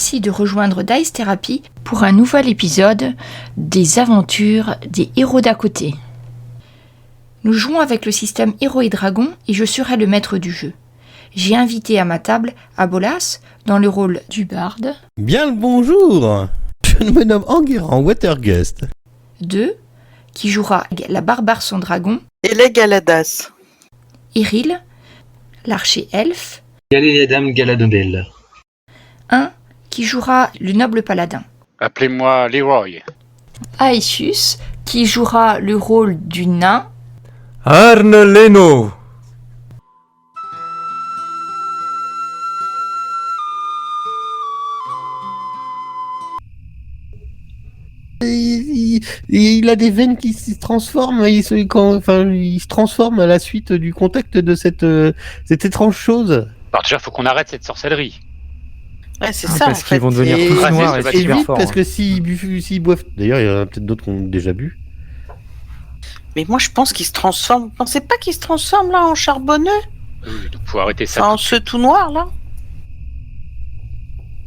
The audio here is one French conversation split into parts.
merci de rejoindre Dice Therapy pour un nouvel épisode des aventures des héros d'à côté. Nous jouons avec le système Héros et Dragons et je serai le maître du jeu. J'ai invité à ma table Abolas dans le rôle du barde. Bien le bonjour. Je me nomme Enguerrand Watergust. 2, qui jouera la barbare sans dragon. Et les Galadas. Eril, l'archer elfe. Galéadam Galadondel. 1, qui jouera le noble paladin. Appelez-moi Leroy. Aesius, qui jouera le rôle du nain. Arne Leno. Il a des veines qui se transforment, il se transforme à la suite du contact de cette étrange chose. Alors déjà, faut qu'on arrête cette sorcellerie. Ouais, c'est ça, parce en fait. qu'ils vont devenir Et- tous et- noirs et et super vite, forts. parce que s'ils boivent... D'ailleurs, il y en a peut-être d'autres qui ont déjà bu. Mais moi, je pense qu'il se transforme. Vous pensez pas qu'il se transforme, là, en charbonneux? Oui, donc faut arrêter ça. Enfin, en ce tout noir, là?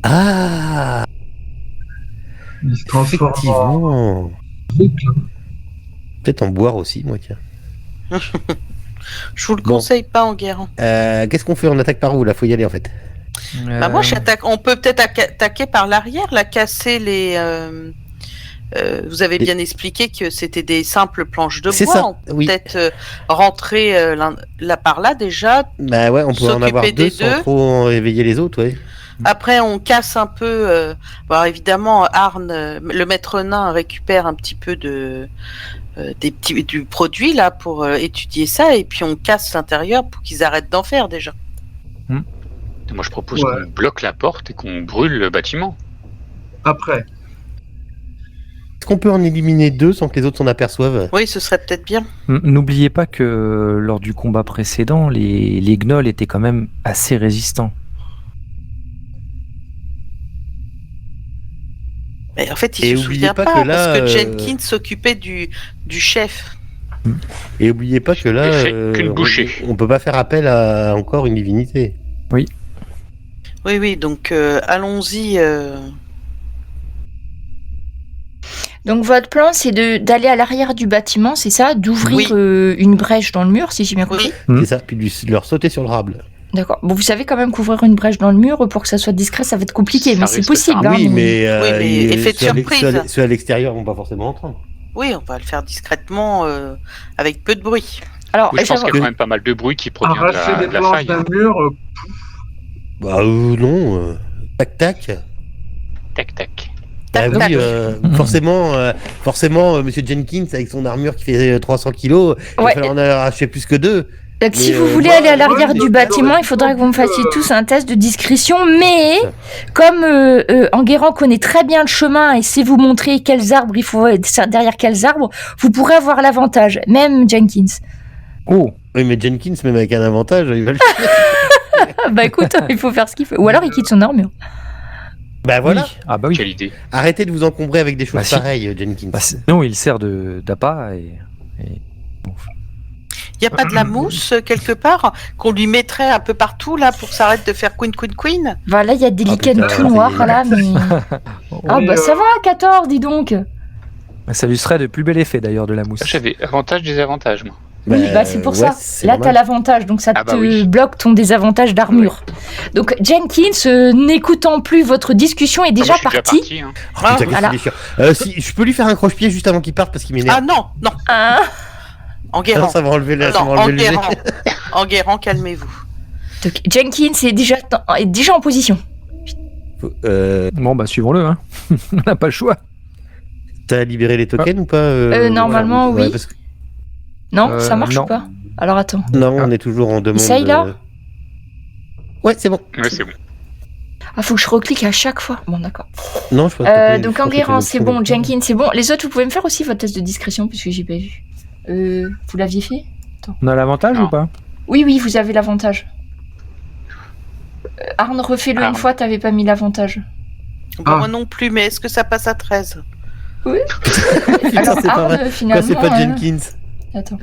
Ah, Il se transforme en effectivement. truc, là. Peut-être en boire aussi, moi, tiens. Je vous le Bon. conseille pas, en guerre. Qu'est-ce qu'on fait? On attaque par où, là? Faut y aller, en fait. Bah, moi, j'attaque. On peut peut-être attaquer par l'arrière, là, casser les. Vous avez bien expliqué que c'était des simples planches de C'est bois. ça, On peut oui. peut-être rentrer là par là déjà. Bah ouais, on peut en S'occuper avoir des deux sans deux. trop réveiller les autres, ouais. Après, on casse un peu. Bon, évidemment, Arne, le maître nain, récupère un petit peu du produit là pour étudier ça, et puis on casse l'intérieur pour qu'ils arrêtent d'en faire déjà. Moi, je propose Ouais. qu'on bloque la porte et qu'on brûle le bâtiment. Après, Est-ce qu'on peut en éliminer deux sans que les autres s'en aperçoivent? Oui, ce serait peut-être bien. N'oubliez pas que lors du combat précédent, les gnolls étaient quand même assez résistants. Mais en fait, il Et se oubliez souvient pas pas, que là, parce que Jenkins s'occupait du chef. Et oubliez pas que là, J'ai fait qu'une bouchée. on peut pas faire appel à encore une divinité. Oui, donc allons-y. Donc votre plan, c'est d'aller à l'arrière du bâtiment, c'est ça? D'ouvrir une brèche dans le mur, si j'ai bien compris. Oui, C'est ça, puis de leur sauter sur le rable. D'accord. Bon, vous savez quand même qu'ouvrir une brèche dans le mur, pour que ça soit discret, ça va être compliqué, Ça mais c'est risque de faire possible. un- hein, Oui, mais, Oui, mais effet de ceux à l'ex- surprise. ceux à l'ex- ceux à l'extérieur vont pas forcément entendre. oui, on va le faire discrètement, avec peu de bruit. Alors, Oui, je pense qu'il y a j'avoue- quand même pas mal de bruit qui provient de arracher des la planches faille. d'un mur, Bah non, tac tac. Tac, tac. Bah Tac, tac. oui, forcément, Monsieur Jenkins avec son armure qui fait 300 kilos, il va Ouais. falloir en arracher plus que deux. donc, si mais, vous voulez moi, aller à l'arrière moi, du je- bâtiment, il faudra que vous me fassiez tous un test de discrétion, mais comme Enguerrand connaît très bien le chemin et sait vous montrer quels arbres il faut derrière quels arbres, vous pourrez avoir l'avantage, même Jenkins. Oh, Oui, mais Jenkins, même avec un avantage, il va le Bah écoute, il faut faire ce qu'il fait. Ou alors il quitte son armure. Bah voilà. oui. Ah bah oui. Quelle idée. Arrêtez de vous encombrer avec des choses Bah si. pareilles, Jenkins. Bah, non, il sert d'appât et... Il n'y a pas de la mousse quelque part qu'on lui mettrait un peu partout là pour que ça arrête de faire queen. Voilà, il y a des lichens putain, tout c'est- noirs là, mais... Ah Oui, bah ça va, 14, dis donc. Ça lui serait de plus bel effet d'ailleurs de la mousse. J'avais avantage, désavantage, moi. Oui, bah c'est pour ouais, ça. c'est Là, normal. t'as l'avantage, donc ça Ah bah te oui. bloque ton désavantage d'armure. Donc Jenkins, n'écoutant plus votre discussion, est déjà Moi, je suis parti. hein. Oh, putain, qu'est-ce voilà. qu'il est chiant. Si, je peux lui faire un croche-pied juste avant qu'il parte parce qu'il m'énerve. Ah non, Hein Enguerrand. ça va enlever la, ça va Non, enlever le jet. Enguerrand, calmez-vous. Donc, Jenkins est déjà en position. Bon bah suivons-le, hein. On n'a pas le choix. T'as libéré les tokens ou pas Normalement, oui. parce que- Non, ça marche non. ou pas? Alors attends. Non, on est toujours en demande. Essaye, là Ouais, c'est bon. Ouais, c'est bon. Ah, faut que je reclique à chaque fois. Bon, d'accord. Non, je pense que Donc Enguerrand, c'est bon. Jenkins, c'est bon. Les autres, vous pouvez me faire aussi votre test de discrétion puisque j'ai pas vu. Vous l'aviez fait? On a l'avantage Non. ou pas? Oui, vous avez l'avantage. Arne, refais-le une Arne. fois, t'avais pas mis l'avantage. Bon, Ah. moi non plus, mais est-ce que ça passe à 13? Oui. Putain, Alors c'est pas Arne, vrai. finalement... Quoi, c'est pas Jenkins? Attends.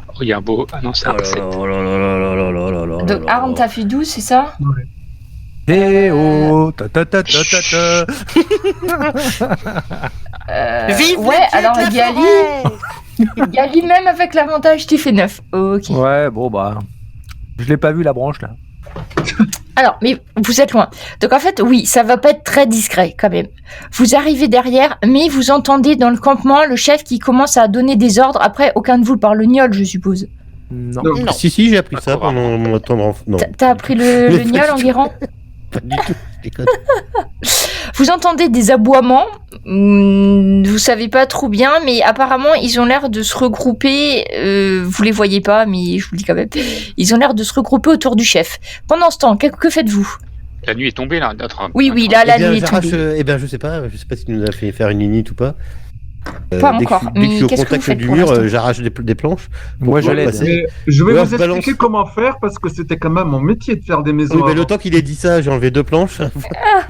Oh, il y a un beau. Ah non, c'est un 7. Oh là là là là là là là là Donc là Arne, là. t'as fait 12, c'est ça? Ouais. Eh oh, ta ta ta ta ta ta. Vive ouais, les dieux alors de la Gali, forêt. Gali, même avec l'avantage, tu fais 9. Ok. Ouais, bon bah, je l'ai pas vu la branche là. Alors, mais vous êtes loin. Donc en fait, oui, ça va pas être très discret quand même. Vous arrivez derrière, mais vous entendez dans le campement le chef qui commence à donner des ordres. Après, aucun de vous le parle gnol, je suppose. Non. Non. Si, j'ai appris Pas ça trop pendant mon temps d'enfant. Non, T'as appris le Mais gnol, pas du tout. Enguerrand? pas du tout. Je déconne. Vous entendez des aboiements. Vous savez pas trop bien, mais apparemment, ils ont l'air de se regrouper. Vous les voyez pas, mais je vous le dis quand même. Ils ont l'air de se regrouper autour du chef. Pendant ce temps, que faites-vous? La nuit est tombée là. Oui, là, la Eh bien, nuit est j'arrache, tombée. je sais pas s'il nous a fait faire une init ou pas. Pas Dès que encore, dès que je suis mais au qu'est-ce que contact vous faites du pour mur, l'instant j'arrache des planches. Moi je pouvoir l'aide. passer. Mais je vais Ouais, vous je balance. expliquer comment faire parce que c'était quand même mon métier de faire des maisons. Oui, mais avant. le temps qu'il ait dit ça, j'ai enlevé 2 planches.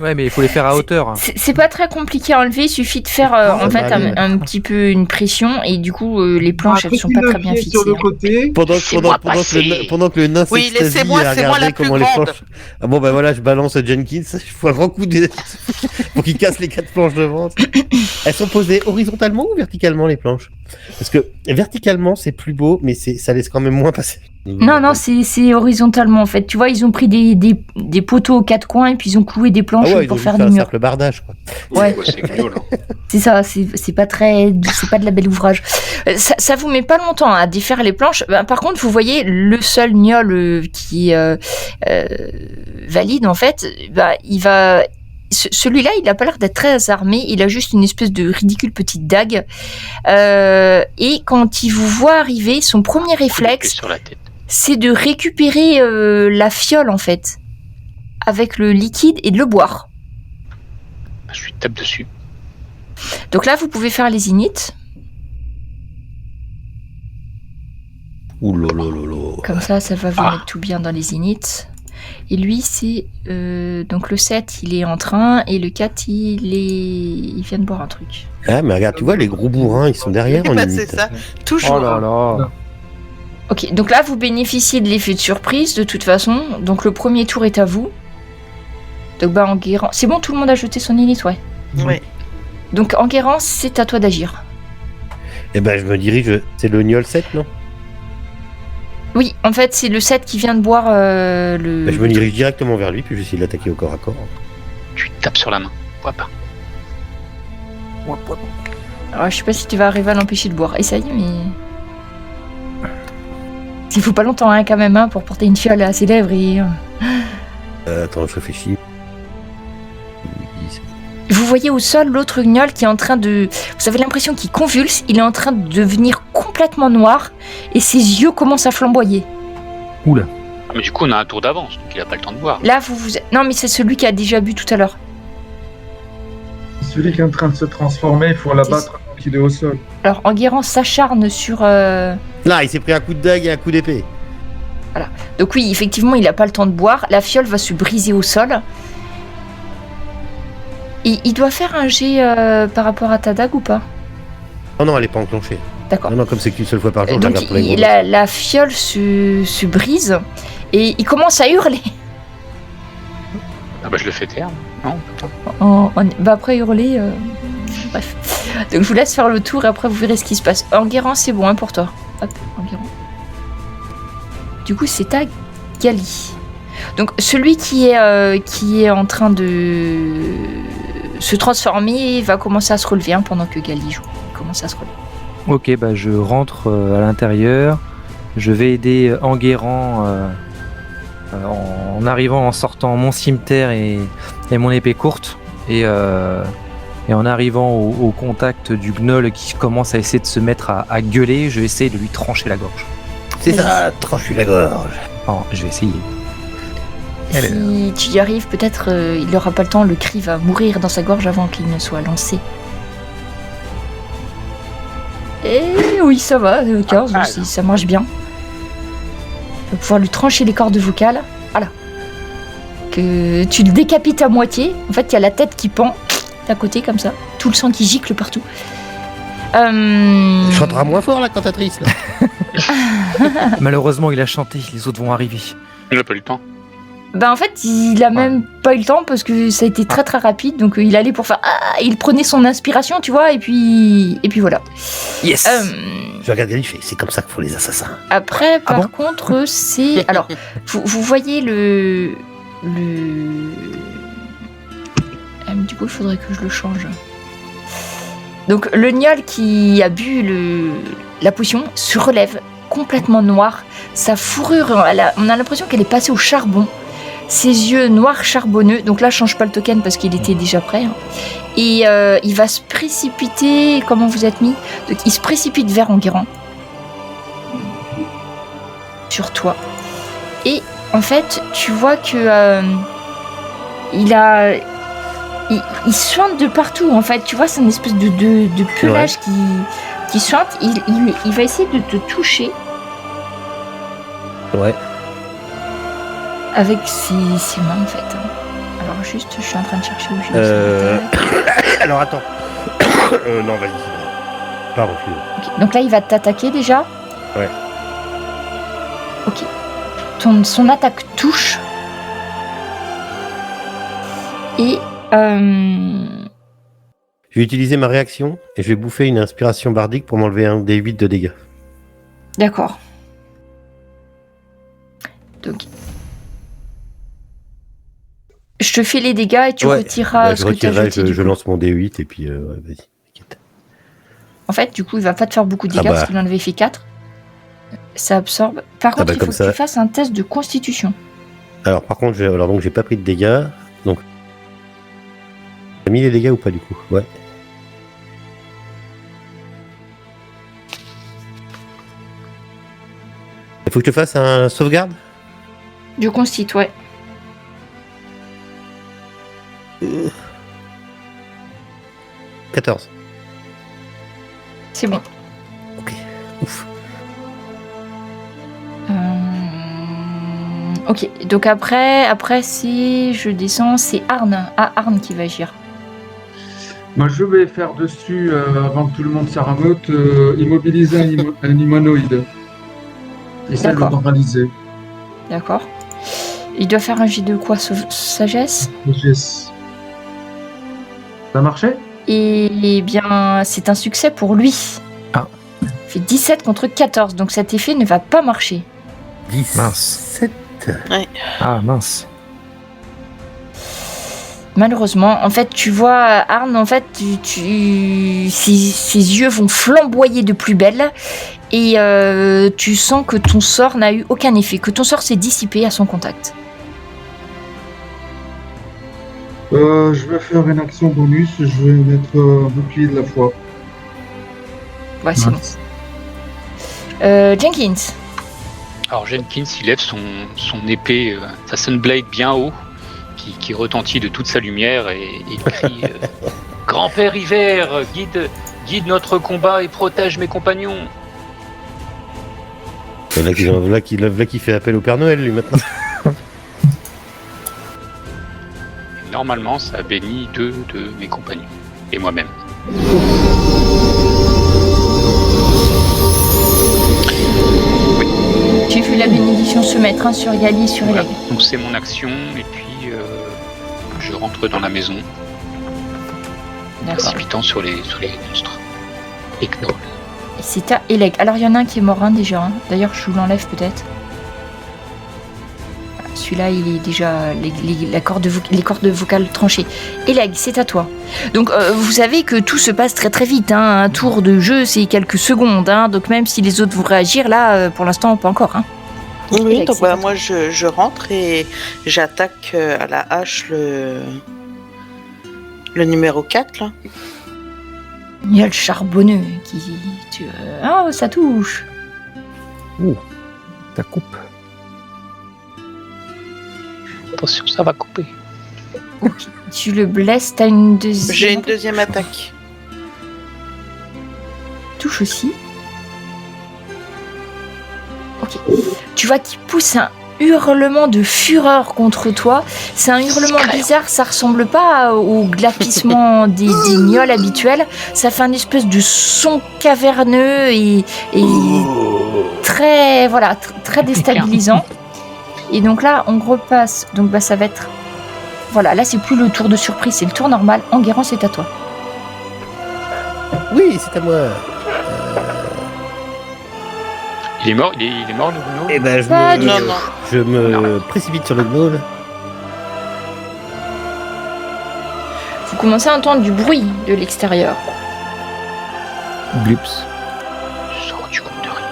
Ouais, mais il faut les faire à hauteur. C'est pas très compliqué à enlever, il suffit de faire ça en va fait aller. un petit peu une pression et du coup les planches elles sont pas très bien fixées. Sur le côté. Laissez-moi passer. Pendant que le nain Oui, s'extasie laissez-moi, à c'est moi regarder la plus comment les grande. planches. Ah bon, bah voilà, je balance Jenkins, je fous un grand coup pour qu'il casse les 4 planches devant. Elles sont posées horizontalement ou verticalement les planches? Parce que verticalement c'est plus beau, mais ça laisse quand même moins passer. Non, c'est horizontalement en fait. Tu vois, ils ont pris des poteaux aux 4 coins et puis ils ont cloué des Ah planches ouais, ils ont pour juste faire fait des un murs. simple bardage, quoi. Ouais. C'est gnôle, hein. C'est ça, c'est pas de la belle ouvrage. Ça vous met pas longtemps à défaire les planches. Par contre, vous voyez le seul gnol qui valide en fait, celui-là, il a pas l'air d'être très armé. Il a juste une espèce de ridicule petite dague. Et quand il vous voit arriver, son premier Épée réflexe, sur la tête. c'est de récupérer la fiole en fait, avec le liquide et de le boire. Je lui tape dessus. Donc là, vous pouvez faire les inits. Ouh là là là là. Comme ça va vous mettre tout bien dans les inits. Et lui, c'est... donc le 7, il est en train, et le 4, il vient de boire un truc. Ah, mais regarde, tu vois, les gros bourrins, ils sont derrière en Bah, init. c'est ça, toujours. Oh là là. Ok, donc là, vous bénéficiez de l'effet de surprise, de toute façon. Donc le premier tour est à vous. Donc Enguerrand... C'est bon, tout le monde a jeté son init, ouais. Ouais. Donc Enguerrand, c'est à toi d'agir. Eh ben, je me dirige, c'est le Niol 7, non? Oui, en fait, c'est le 7 qui vient de boire le... Ben, je me dirige directement vers lui, puis je vais essayer de l'attaquer au corps à corps. Tu lui tapes sur la main. Hop. Alors, je sais pas si tu vas arriver à l'empêcher de boire. Essaye, mais... Il faut pas longtemps, hein, quand même, hein, pour porter une fiole à ses lèvres et... Attends, je réfléchis. Vous voyez au sol l'autre gnol qui est en train de... Vous avez l'impression qu'il convulse, il est en train de devenir complètement noir et ses yeux commencent à flamboyer. Oula. Ah, mais du coup, on a un tour d'avance, donc il a pas le temps de boire. Là, vous... Non, mais c'est celui qui a déjà bu tout à l'heure. Celui qui est en train de se transformer, il faut l'abattre avant qu'il est au sol. Alors, Enguerrand s'acharne sur... Là, il s'est pris un coup de dague et un coup d'épée. Donc oui, effectivement, il n'a pas le temps de boire. La fiole va se briser au sol. Et il doit faire un jet par rapport à ta dague ou pas? Oh non, elle est pas enclenchée. D'accord. Non, non, comme c'est qu'une seule fois par jour, je Donc regarde pour les gros. la fiole se brise et il commence à hurler. Ah bah je le fais taire. Non. Bah après hurler... Bref. Donc je vous laisse faire le tour et après vous verrez ce qui se passe. Enguerrand, c'est bon hein, pour toi. Hop, Enguerrand. Du coup, c'est à Gali. Donc celui qui est en train de se transformer va commencer à se relever hein, pendant que Gali joue. Il commence à se relever. Ok, bah je rentre à l'intérieur. Je vais aider Enguerrand en arrivant, en sortant mon cimetière et mon épée courte. Et en arrivant au contact du gnoll qui commence à essayer de se mettre à gueuler, je vais essayer de lui trancher la gorge. C'est ça, tranche la gorge. Oh, je vais essayer. Si tu y arrives, peut-être il n'aura pas le temps, le cri va mourir dans sa gorge avant qu'il ne soit lancé. Et oui, ça va, 15 aussi, ça marche bien. Tu vas pouvoir lui trancher les cordes vocales. Voilà. Que tu le décapites à moitié. En fait, il y a la tête qui pend d'à côté, comme ça. Tout le sang qui gicle partout. Il chantera moins fort, la cantatrice. Là. Malheureusement, il a chanté, les autres vont arriver. Il n'a pas eu le temps. Bah en fait, il a même pas eu le temps parce que ça a été très très rapide. Donc il allait pour faire il prenait son inspiration, tu vois, et puis voilà. Yes. Je regarde il fait, c'est comme ça qu'il faut les assassins. Après, par contre, c'est alors vous voyez le du coup, il faudrait que je le change. Donc le gnôle qui a bu la potion se relève complètement noir. Sa fourrure, on a l'impression qu'elle est passée au charbon. Ses yeux noirs charbonneux. Donc là, je change pas le token parce qu'il était déjà prêt. Hein. Et il va se précipiter. Comment vous êtes mis ? Donc, il se précipite vers Enguerrand. Sur toi. Et en fait, tu vois que il suinte de partout. En fait, tu vois, c'est une espèce de pelage qui suinte. Il va essayer de te toucher. Ouais. Avec ses mains, en fait. Alors, juste, je suis en train de chercher où j'ai Alors, attends. Non, vas-y, c'est bon. Pardon, excuse-moi. Okay. Donc là, il va t'attaquer déjà. Ouais. Ok. Son attaque touche. Et... Je vais utiliser ma réaction et je vais bouffer une inspiration bardique pour m'enlever un des 8 de dégâts. D'accord. Donc... Je te fais les dégâts et tu retireras ce que tu as jeté. Je lance mon D8 et puis vas-y. T'inquiète. En fait, du coup, il va pas te faire beaucoup de dégâts parce qu'il en avait fait 4. Ça absorbe. Par contre, il faut que tu fasses un test de constitution. Alors, par contre, donc j'ai pas pris de dégâts. Donc, t'as mis les dégâts ou pas du coup ? Ouais. Il faut que je te fasse un sauvegarde ? Du constit, ouais. 14. C'est bon. Ok, ouf. Ok, donc après si je descends, c'est Arne qui va agir. Moi, je vais faire dessus, avant que tout le monde s'aramote, immobiliser un humanoïde. Essayer de le paralyser. D'accord. Il doit faire un jet de quoi ? Sagesse ? Sagesse. Ça a marché ? Eh bien, c'est un succès pour lui. Ah. Il fait 17 contre 14, donc cet effet ne va pas marcher. 17. Ouais. Ah mince. Malheureusement, en fait, tu vois, Arne, en fait, ses yeux vont flamboyer de plus belle et tu sens que ton sort n'a eu aucun effet, que ton sort s'est dissipé à son contact. Je vais faire une action bonus, je vais mettre un bouclier de la foi. Ouais, c'est bon. Jenkins. Alors Jenkins, il lève son épée, sa Sunblade bien haut, qui retentit de toute sa lumière et il crie Grand-père Hiver, guide notre combat et protège mes compagnons. Là qui fait appel au Père Noël, lui, maintenant. Et normalement, ça a béni 2 de mes compagnons et moi-même. J'ai vu la bénédiction se mettre sur Yali et sur Eleg. Voilà. Donc c'est mon action et puis je rentre dans la maison, précipitant sur les monstres. Et Knoll. Et c'est à Eleg. Alors il y en a un qui est mort déjà. Hein. D'ailleurs je vous l'enlève peut-être. Voilà, celui-là il est déjà les cordes vocales tranchées. Eleg, c'est à toi. Donc vous savez que tout se passe très très vite. Hein. Un tour de jeu c'est quelques secondes. Hein. Donc même si les autres vont réagir là, pour l'instant pas encore. Hein. Oui, Eleg, donc bah, moi je rentre et j'attaque à la hache le numéro 4 là. Il y a le charbonneux qui... Oh, ça touche. Ça coupe. Attention, ça va couper. Ok. Tu le blesses, t'as une deuxième... J'ai une deuxième attaque. Touche aussi. Ok. Tu vois qu'il pousse un hurlement de fureur contre toi. C'est un hurlement bizarre, ça ressemble pas au glapissement des gnolls habituels. Ça fait une espèce de son caverneux et très, très déstabilisant. Et donc là, on repasse. Donc ça va être... Voilà, là, c'est plus le tour de surprise, c'est le tour normal. Enguerrand, c'est à toi. Oui, c'est à moi. Il est mort, il est mort le Bruno. Eh ben, Pas du Non, tout. non. je me précipite sur le gnoll. Vous commencez à entendre du bruit de l'extérieur. Glups. Sors du compte de rien.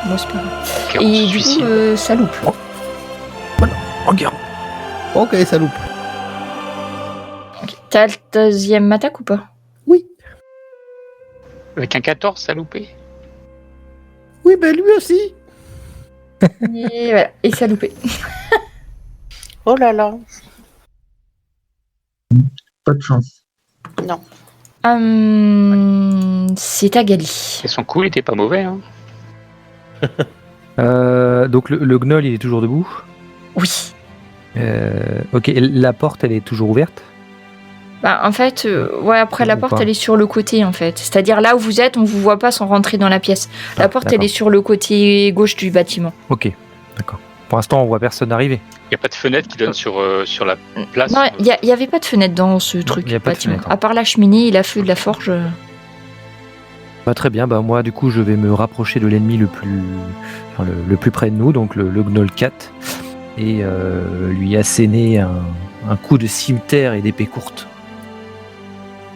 Bon, c'est pas grave. Ok, on Et se du suicide. coup, ça loupe. Enguerrand. Ok, ça loupe. Ok. T'as le deuxième attaque ou pas? Avec un 14, ça a loupé. Oui, ben lui aussi. Et voilà, et ça a loupé. Oh là là. Pas de chance. Non. C'est à Gali. Et son coup, il était pas mauvais. Hein. Donc le gnoll, il est toujours debout. Oui. Ok, la porte, elle est toujours ouverte. Bah, en fait, ouais, après la Ou porte, pas. elle est sur le côté, en fait. C'est-à-dire là où vous êtes, on vous voit pas sans rentrer dans la pièce. La porte, elle d'accord. est sur le côté gauche du bâtiment. Ok, d'accord. Pour l'instant, on voit personne arriver. Il n'y a pas de fenêtre qui donne sur la place. Non, il y avait pas de fenêtre dans ce truc, y a pas de bâtiment. fenêtre. À part la cheminée et la feu de la forge. Bah, très bien, bah, moi du coup je vais me rapprocher de l'ennemi le plus près de nous, donc le gnoll 4, et lui asséner un coup de cimeterre et d'épée courte.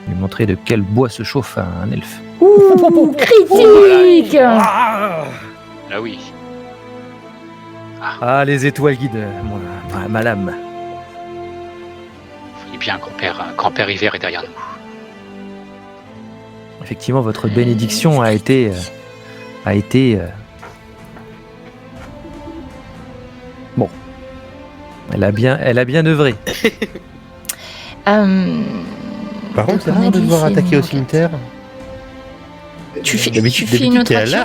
Lui montrer de quel bois se chauffe un elfe. Ouh, critique Ah oui. Ah, les étoiles guident ma lame. Eh bien, grand-père hiver est derrière nous. Effectivement, votre bénédiction a été bon. Elle a bien œuvré. Par contre, c'est donc on a rare de dit devoir c'est attaquer au mon cimetière. Tu fais D'habitude, une autre t'es à action.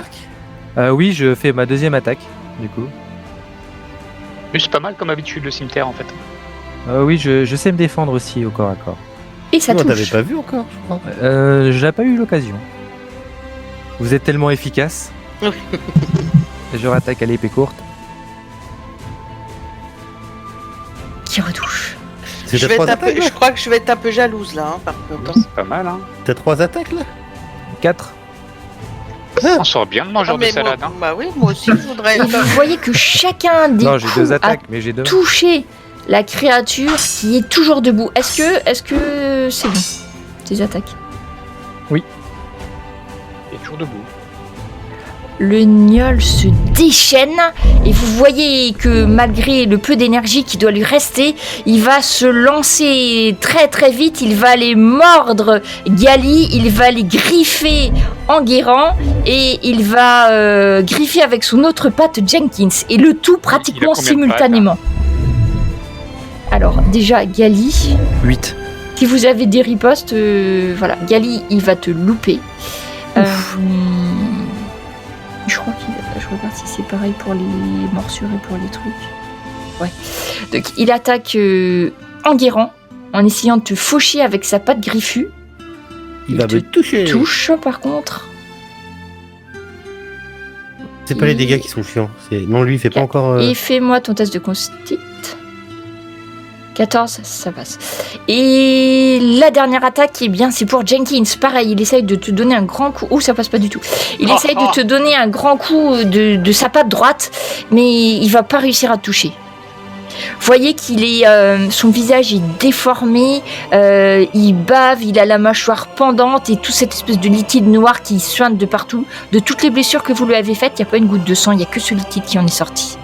l'arc. Oui, je fais ma deuxième attaque, du coup. Mais c'est pas mal comme habitude le cimetière en fait. Oui, je sais me défendre aussi au corps à corps. Et ça Non, t'avais touche. pas vu encore, je crois. J'ai pas eu l'occasion. Vous êtes tellement efficace. Oui. Je rattaque à l'épée courte. Qui retouche. C'est Je, t'as trois attaques, là je crois que je vais être un peu jalouse là, hein, par contre. C'est pas mal, hein. T'as 3 attaques, là 4. On sort bien le mangeur de mais salade. moi, Hein. bah oui, moi aussi, je voudrais. Et vous voyez que chacun des Non, j'ai coups 2 a attaques, mais j'ai 2. touché la créature qui est toujours debout. Est-ce que c'est bon, ces attaques? Il est toujours debout. Le gnoll se déchaîne et vous voyez que malgré le peu d'énergie qui doit lui rester, il va se lancer très très vite, il va aller mordre Gali, il va aller griffer Enguerrand et il va griffer avec son autre patte Jenkins et le tout pratiquement combien de simultanément. Alors déjà Gali, 8. si vous avez des ripostes, voilà, Gali il va te louper. Je crois je regarde si c'est pareil pour les morsures et pour les trucs. Ouais. Donc il attaque Enguerrand en essayant de te faucher avec sa patte griffue. Il va te me toucher. Touche par contre. C'est pas les dégâts qui sont chiants. Non, lui, il fait pas encore. Et fais-moi ton test de constite. 14, ça passe. Et la dernière attaque, eh bien, c'est pour Jenkins. Pareil, il essaye de te donner un grand coup. Oh, ça passe pas du tout. Il essaye de te donner un grand coup de sa patte droite, mais il va pas réussir à te toucher. Vous voyez qu'il est, son visage est déformé, il bave, il a la mâchoire pendante et toute cette espèce de liquide noir qui suinte de partout. De toutes les blessures que vous lui avez faites, il n'y a pas une goutte de sang, il n'y a que ce liquide qui en est sorti.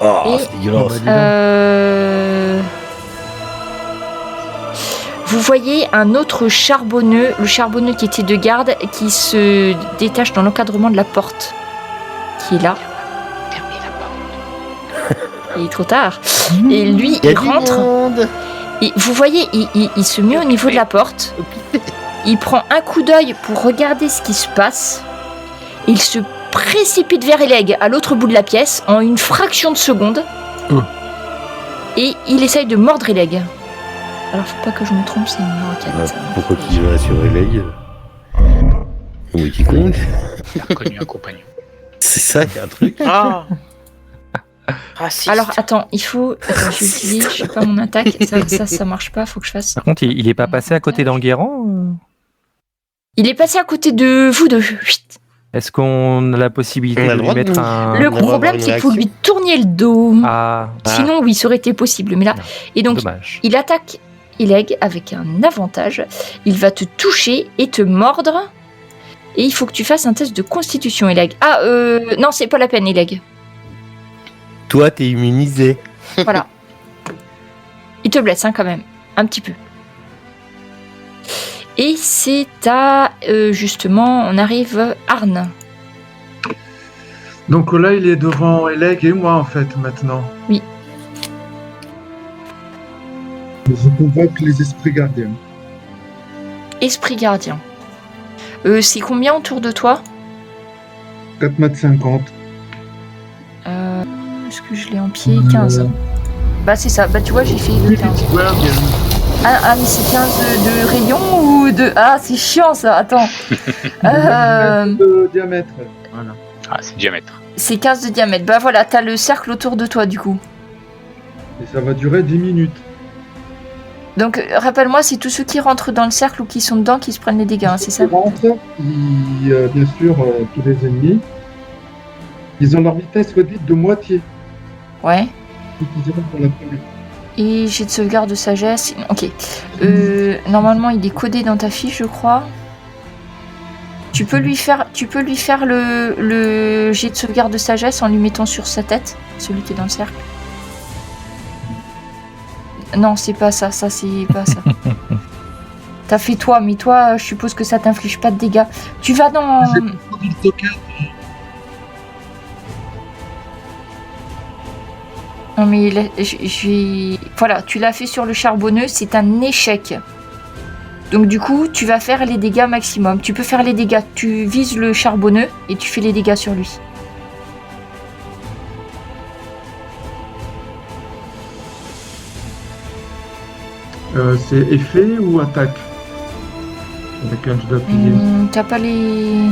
Oh, Et- c'est dégueulasse. Vous voyez un autre charbonneux, le charbonneux qui était de garde, qui se détache dans l'encadrement de la porte, qui est là. Fermez la porte. Il est trop tard. Et lui, Il y a il du rentre. monde. Et vous voyez, il se met au niveau de la porte. Il prend un coup d'œil pour regarder ce qui se passe. Il se précipite vers Eleg, à l'autre bout de la pièce, en une fraction de seconde. Oh. Et il essaye de mordre Eleg. Alors, faut pas que je me trompe, c'est une numéro 4. Pourquoi qu'il va sur Eleg? Oui, quiconque. Il a reconnu un compagnon. C'est ça, il y a un truc. Ah. Raciste. Alors attends, il faut. Attends, je utilise, je sais pas mon attaque. Ça marche pas, faut que je fasse. Par contre, il est pas passé à côté d'Enguerrand Il est passé à côté de vous deux. Chut. Est-ce qu'on a la possibilité On a le de lui droit de mettre nous- un... Le on va avoir problème, une c'est qu'il faut réaction. lui tourner le dos. Ah, Sinon, oui, ça aurait été possible. Mais là, et donc, dommage. il attaque Ileg avec un avantage. Il va te toucher et te mordre. Et il faut que tu fasses un test de constitution, Ileg. Ah, non, c'est pas la peine, Ileg. Toi, t'es immunisé. Voilà. Il te blesse, hein, quand même. Un petit peu. Et c'est à... justement, on arrive Arne. Donc là, il est devant Eleg et moi, en fait, maintenant. Oui. Je convoque les esprits gardiens. Esprit gardien. C'est combien autour de toi 4,50 m. Est-ce que je l'ai en pied 15. Bah c'est ça, bah tu vois j'ai fait le 15. Ah mais c'est 15 de rayon ou de... Ah c'est chiant ça, attends. De diamètre. Voilà. Ah, c'est diamètre. C'est 15 de diamètre. Bah voilà, t'as le cercle autour de toi du coup. Et ça va durer 10 minutes. Donc rappelle-moi, c'est tous ceux qui rentrent dans le cercle ou qui sont dedans qui se prennent les dégâts, hein, c'est ça? Ils rentrent, bien sûr, tous les ennemis, ils ont leur vitesse réduite de moitié. Ouais. Donc, ils iront pour la première. Et j'ai de sauvegarde de sagesse. Ok. Normalement il est codé dans ta fiche je crois. Tu peux lui faire le jet de sauvegarde de sagesse en lui mettant sur sa tête, celui qui est dans le cercle. Non, c'est pas ça, c'est pas ça. T'as fait toi, mais toi, je suppose que ça t'inflige pas de dégâts. Tu vas dans... Non mais voilà, tu l'as fait sur le charbonneux, c'est un échec. Donc du coup, tu vas faire les dégâts maximum. Tu peux faire les dégâts, tu vises le charbonneux et tu fais les dégâts sur lui. C'est effet ou attaque avec lequel je dois appuyer. T'as pas les...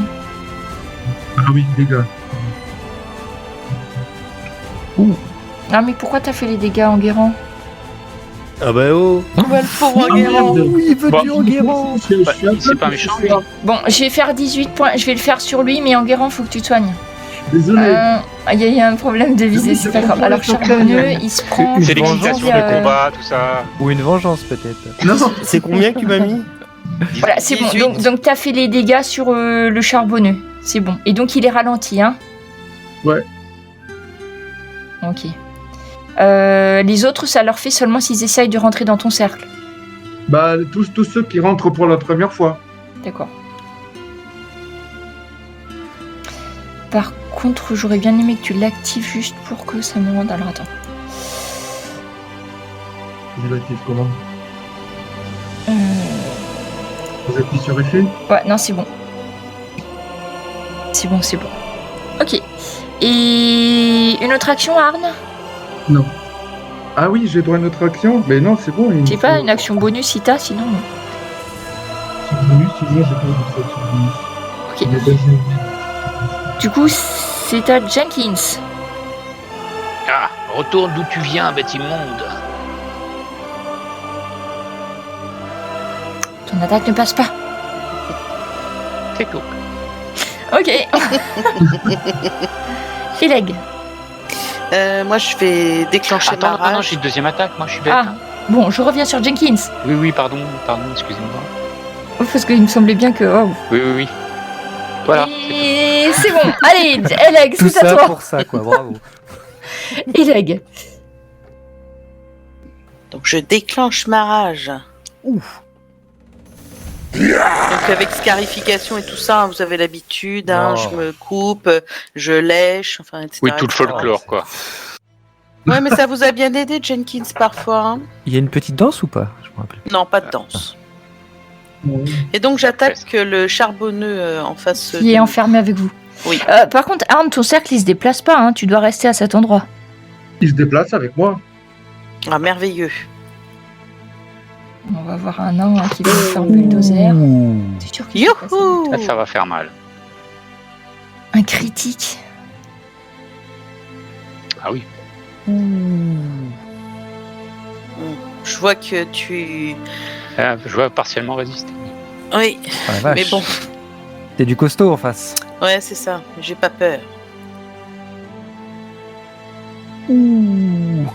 Ah oui, dégâts. Ah mais pourquoi t'as fait les dégâts en guérant? Ah bah oh. Bah, le pauvre Enguerrand. Oui, il veut Bon. tuer Enguerrand. Bah, c'est pas méchant, lui. Bon, je vais faire 18 points, je vais le faire sur lui, mais en guérant, faut que tu te soignes. Désolé. Il y a un problème de visée, c'est pas grave. Alors charbonneux, il se prend... C'est l'excitation vengeance, de combat, tout ça. Ou une vengeance peut-être. Non, C'est combien que tu m'as mis? Voilà, c'est bon. 18. Donc t'as fait les dégâts sur le charbonneux. C'est bon. Et donc il est ralenti, hein? Ouais. Ok. Les autres, ça leur fait seulement s'ils essayent de rentrer dans ton cercle. bah tous ceux qui rentrent pour la première fois. D'accord. Par contre, j'aurais bien aimé que tu l'actives juste pour que ça me rende... Alors attends. Je l'active comment? Euh... Vous appuyez sur effet? Ouais, non, c'est bon. C'est bon, c'est bon. Ok. Et une autre action, Arne? Non. Ah oui, j'ai droit à une autre action? Mais non, c'est bon. C'est pas une action bonus si t'as, sinon... Bonus, sinon j'ai pas d'autre action bonus. Ok. Mais ben, Du coup, c'est à Jenkins. Ah, retourne d'où tu viens, bête immonde. Ton attaque ne passe pas. C'est tout. Ok. Ileg. Moi, je vais déclencher ma Attends, non, rage. j'ai une deuxième attaque, moi je suis bête. Ah, bon, je reviens sur Jenkins. Oui, pardon, excusez-moi. Parce qu'il me semblait bien que... Oh. Oui. Voilà. Et c'est bon. Allez, Ileg, Tout c'est à ça toi. pour ça quoi, bravo. Ileg. Donc, je déclenche ma rage. Ouf. Donc, avec scarification et tout ça, hein, vous avez l'habitude, hein, Oh. je me coupe, je lèche, enfin, etc. Oui, tout le etc. folklore, quoi. Ouais, mais ça vous a bien aidé, Jenkins, parfois. Hein. Il y a une petite danse ou pas? Je me rappelle. Non, pas de danse. Et donc, j'attaque le charbonneux en face. Qui est enfermé avec vous. Oui. Par contre, Arne, ton cercle, il se déplace pas. Hein. Tu dois rester à cet endroit. il se déplace avec moi. Ah, merveilleux. On va voir un nain hein, qui va nous faire bulldozer. C'est sûr qu'il se passe Youhou! Ça va faire mal. un critique. Ah oui. Je vois que tu... Ah, je vois partiellement résister. Oui, Ah, la vache. mais bon. T'es du costaud en face. Ouais, c'est ça. J'ai pas peur. Ouh.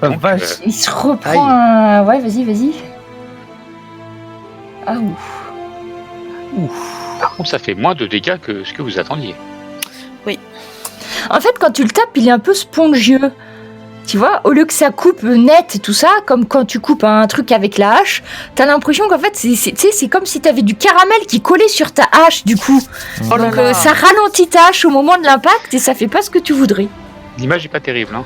La Donc, vache. Il se reprend un... Ouais, vas-y. Ah, ouf. Par contre, ça fait moins de dégâts que ce que vous attendiez. En fait, quand tu le tapes, il est un peu spongieux. Tu vois, au lieu que ça coupe net et tout ça, comme quand tu coupes un truc avec la hache, t'as l'impression qu'en fait, c'est comme si t'avais du caramel qui collait sur ta hache, du coup. Oh là Donc là. ça ralentit ta hache au moment de l'impact et ça fait pas ce que tu voudrais. L'image est pas terrible, hein.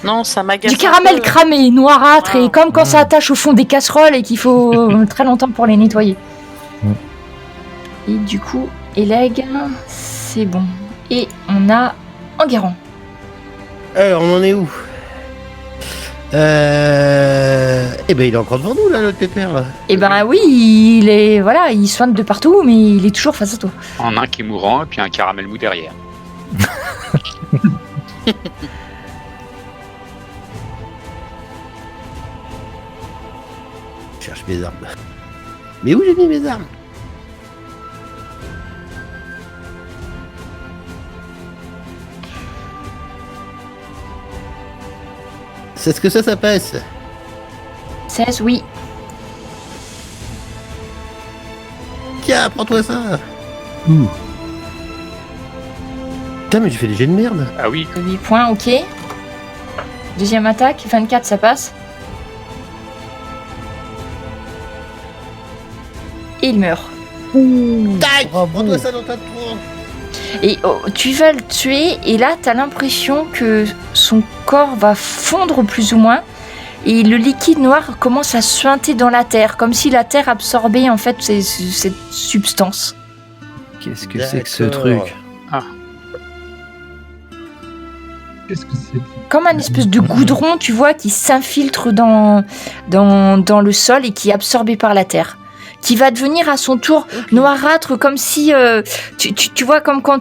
Non, ça m'agace. Du un caramel peu. cramé, noirâtre, Ah. et comme quand ça attache au fond des casseroles et qu'il faut très longtemps pour les nettoyer. Et du coup, Eleg, c'est bon. Et on a Enguerrand. Alors, on en est où? Eh ben, il est encore devant nous, là, notre pépère, là. Eh ben oui, il soigne de partout, mais il est toujours face à toi. En un qui est mourant et puis un caramel mou derrière. Je cherche mes armes. Mais où j'ai mis mes armes? C'est ce que ça passe. 16, oui. Tiens, prends-toi ça. Putain, mais j'ai fait des jets de merde. Ah oui, 8 points, ok. Deuxième attaque, 24, ça passe. Et il meurt. Tac, prends-toi ça dans ta tour. Et tu vas le tuer, et là, t'as l'impression que son corps va fondre plus ou moins, et le liquide noir commence à suinter dans la terre, comme si la terre absorbait en fait cette substance. Qu'est-ce que c'est que ce D'accord. truc? Qu'est-ce que c'est? Comme un espèce de goudron, tu vois, qui s'infiltre dans le sol et qui est absorbé par la terre. Qui va devenir à son tour noirâtre, comme si... tu vois, comme quand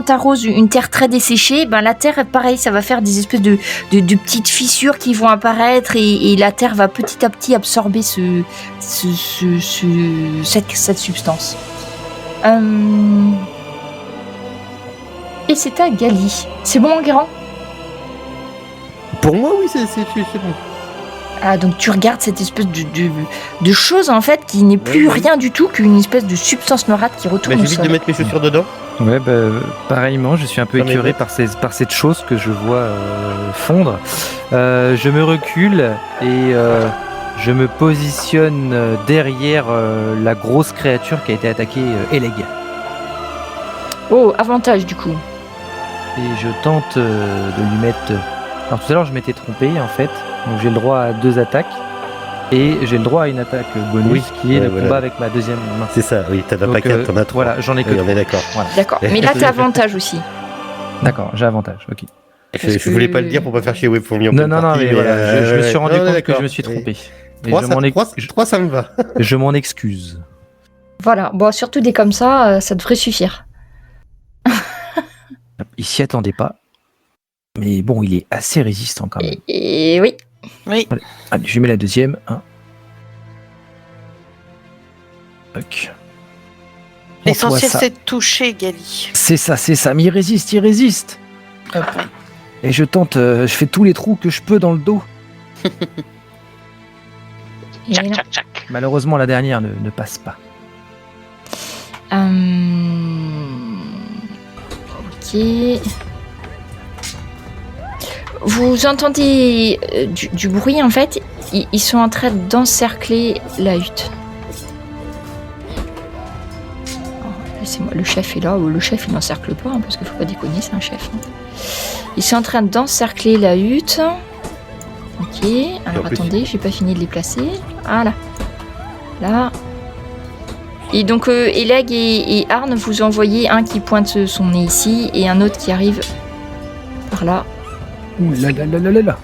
t'arroses une terre très desséchée, ben la terre, pareil, ça va faire des espèces de petites fissures qui vont apparaître et la terre va petit à petit absorber cette substance. Et c'est à Gali. C'est bon, Enguerrand? Pour moi, oui, c'est bon. Ah, donc tu regardes cette espèce de chose, en fait, qui n'est plus Ouais. rien du tout qu'une espèce de substance noirâtre qui retourne au J'évite sol. de mettre mes chaussures dedans. Ouais, pareillement, je suis un peu Dans mes écœuré bottes. par cette chose que je vois fondre. Je me recule et je me positionne derrière la grosse créature qui a été attaquée, Eleg. Oh, avantage, du coup. Et je tente de lui mettre... Alors tout à l'heure, je m'étais trompé, en fait. Donc j'ai le droit à 2 attaques. Et j'ai le droit à une attaque bonus, Oui, qui est ouais, le voilà. combat avec ma deuxième main. C'est ça, oui, t'en as Donc, pas 4, t'en as 3. Voilà, j'en ai que Oui, on est 3. d'accord. Voilà. D'accord. Mais là, t'as avantage aussi. D'accord, j'ai avantage, ok. Je voulais pas le dire pour pas faire chier Webfourmi en Non, pleine non, partie, mais voilà, je me suis rendu non, on est compte que d'accord. je me suis trompé. Et 3, je ça me va. je m'en excuse. Voilà. Bon, surtout des comme ça devrait suffire. Il s'y attendait pas. Mais bon, il est assez résistant quand même. Et oui. Oui. Allez, je mets la deuxième. Hein. Ok. L'essentiel, ça. c'est de toucher, Gali. C'est ça. Mais il résiste. Hop. Et je tente, je fais tous les trous que je peux dans le dos. Et tchac, non. tchac, tchac. Malheureusement, la dernière ne passe pas. Ok. Vous entendez du bruit, en fait. Ils sont en train d'encercler la hutte. Laissez-moi, le chef est là. Le chef, il n'encercle pas, hein, parce qu'il faut pas déconner, c'est un chef. Hein. Ils sont en train d'encercler la hutte. Ok. Alors en plus, attendez, j'ai pas fini de les placer. Ah là. Là. Et donc Eleg et Arne, vous envoyez un qui pointe son nez ici et un autre qui arrive par là. Ouh là là là là là là.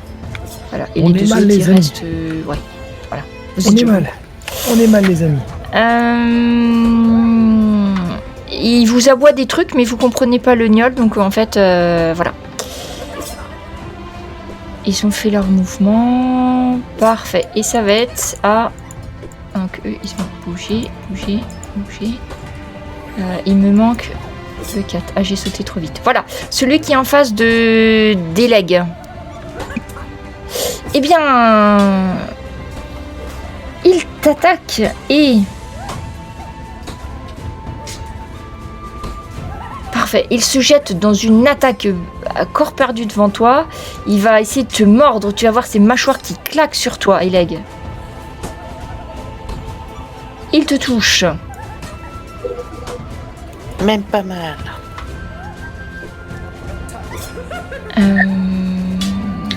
Voilà. Et On les est deux mal, autres les qui amis. restent. Ouais. Voilà. Vous On êtes est où mal. On est mal, les amis. Il vous aboie des trucs, mais vous comprenez pas le gnol, donc en fait, voilà. Ils ont fait leur mouvement. Parfait. Et ça va être à... Donc eux, ils vont bouger. Il me manque le 4. Ah, j'ai sauté trop vite. Voilà. Celui qui est en face de Délègue. Eh bien... Il t'attaque et... Parfait. Il se jette dans une attaque à corps perdu devant toi. Il va essayer de te mordre. Tu vas voir ses mâchoires qui claquent sur toi, Eleg. Il te touche. Même pas mal.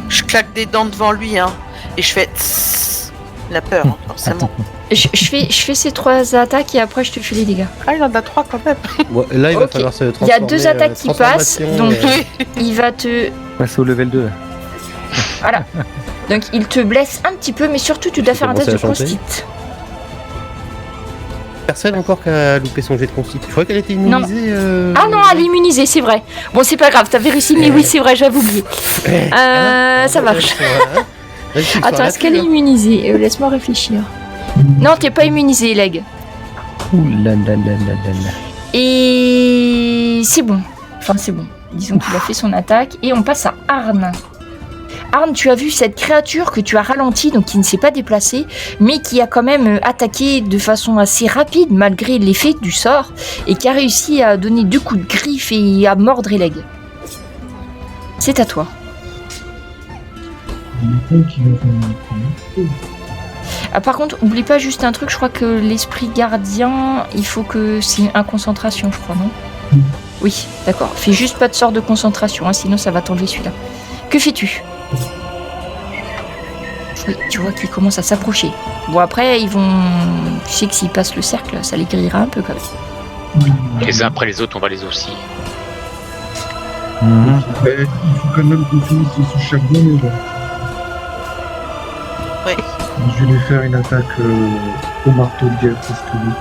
Je claque des dents devant lui, hein, et je fais tss, la peur, hein, forcément. Je fais ces 3 attaques et après je te fais les dégâts. Ah, il en a 3 quand même. Ouais, là, il va Ok. falloir se Il transformer. y a 2 attaques qui passent, transformation, donc il va te... Passe au level 2. Voilà. Donc il te blesse un petit peu, mais surtout tu dois faire un test de commencer à chanter. constite. Personne encore qui a loupé son jet de constitution. Je crois qu'elle était immunisée. Ah non, elle est immunisée, c'est vrai. Bon, c'est pas grave, t'avais réussi, mais oui, c'est vrai, j'avais oublié. Ça marche. Attends, est-ce qu'elle est immunisée Laisse-moi réfléchir. Non, t'es pas immunisée, Leg. Ouh là là là là là là. Et c'est bon. Enfin, c'est bon. Disons qu'il a fait son attaque. Et on passe à Arn. Arn, tu as vu cette créature que tu as ralentie, donc qui ne s'est pas déplacée, mais qui a quand même attaqué de façon assez rapide, malgré l'effet du sort, et qui a réussi à donner 2 coups de griffe et à mordre Eleg. C'est à toi. Ah, par contre, oublie pas juste un truc, je crois que l'esprit gardien, il faut que c'est un concentration, je crois, non ? Oui, d'accord. Fais juste pas de sort de concentration, hein, sinon ça va t'enlever celui-là. Que fais-tu ? Oui, tu vois qu'ils commencent à s'approcher. Bon, après, ils vont... Tu sais que s'ils passent le cercle, ça les grillera un peu quand même. Les uns après les autres, on va les aussi. Mais il faut quand même qu'on finisse ce charbon. Ouais. Je vais lui faire une attaque au marteau de guerre, c'est ce que dit.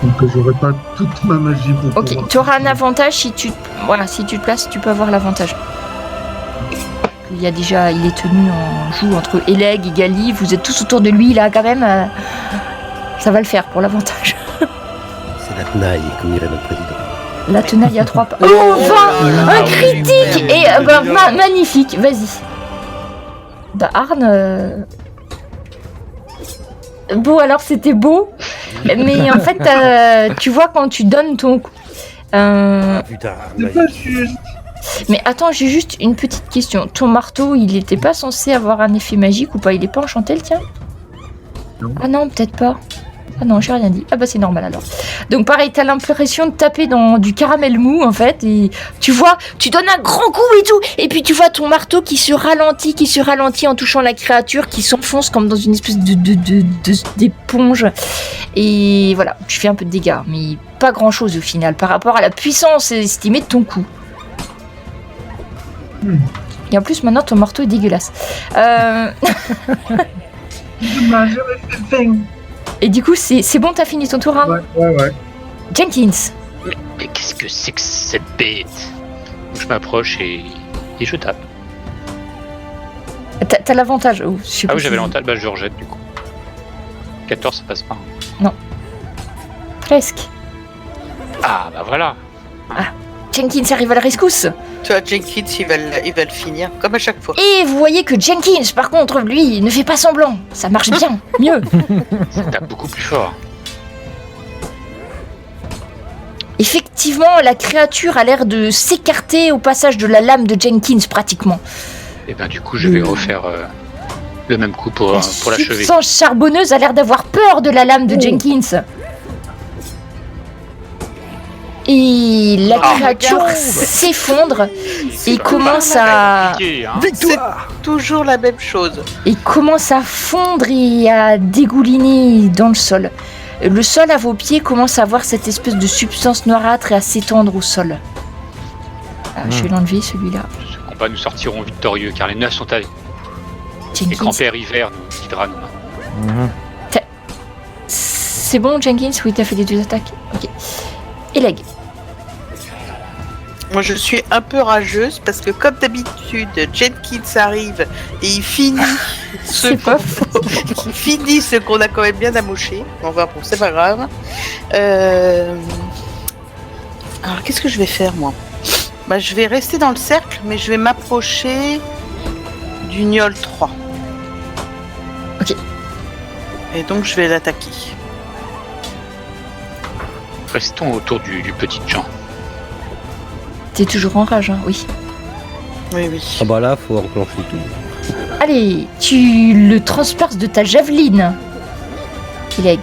Donc j'aurai pas toute ma magie pour Ok, pouvoir- tu auras un avantage si tu... Voilà, si tu te places, tu peux avoir l'avantage. Il y a déjà... Il est tenu en joue entre Eleg et Gali. Vous êtes tous autour de lui, là, quand même. Ça va le faire pour l'avantage. C'est la tenaille, comme dirait notre président. La tenaille à 3 pas. Oh, 20 Un critique et magnifique, vas-y. Bah Arn... Bon, alors c'était beau, mais en fait, tu vois quand tu donnes ton... Putain, C'est pas juste. Mais attends, j'ai juste une petite question. Ton marteau, il était pas censé avoir un effet magique ou pas ? Il est pas enchanté le tien ? Non. Ah non, peut-être pas. Ah non, j'ai rien dit. Ah bah c'est normal alors. Donc pareil, t'as l'impression de taper dans du caramel mou en fait, et tu vois, tu donnes un grand coup et tout, et puis tu vois ton marteau qui se ralentit en touchant la créature, qui s'enfonce comme dans une espèce d'éponge. Et voilà, tu fais un peu de dégâts, mais pas grand chose au final par rapport à la puissance estimée de ton coup. Et en plus maintenant ton marteau est dégueulasse. Et du coup c'est bon, t'as fini ton tour, hein ? Ouais. Jenkins. Mais qu'est-ce que c'est que cette bête ? Donc je m'approche et je tape. T'as l'avantage. Oh, je sais Ah pas oui, j'avais si- l'avantage, bah je rejette du coup. 14, ça passe pas. Presque. Ah bah voilà. Jenkins arrive à la rescousse. Tu vois, Jenkins, il va le finir, comme à chaque fois. Et vous voyez que Jenkins, par contre, lui, ne fait pas semblant. Ça marche bien, mieux. Ça tape beaucoup plus fort. Effectivement, la créature a l'air de s'écarter au passage de la lame de Jenkins, pratiquement. Et ben du coup, je vais refaire le même coup pour l'achever. substance charbonneuse a l'air d'avoir peur de la lame de Jenkins. Et la créature s'effondre et commence à... Victoire. C'est toujours la même chose. Et commence à fondre et à dégouliner dans le sol. Le sol à vos pieds commence à avoir cette espèce de substance noirâtre et à s'étendre au sol. Je vais l'enlever celui-là. Ce combat, nous sortirons victorieux car les 9 sont avec. Et Jenkins. grand-père hiver nous guidera nos mains. C'est bon Jenkins? Oui, t'as fait les 2 attaques. Ok. Eleg. Moi, je suis un peu rageuse parce que, comme d'habitude, Jenkins arrive et il finit C'est pas faux. il finit ce qu'on a quand même bien amoché. Enfin, bon, c'est pas grave. Alors, qu'est-ce que je vais faire, moi ? Bah, je vais rester dans le cercle, mais je vais m'approcher du Gnol 3. Ok. Et donc, je vais l'attaquer. Restons autour du petit Jean. T'es toujours en rage, hein, oui. Oui, oui. Ah bah là, faut enclencher tout. Allez, tu le transperces de ta javeline, Kileg.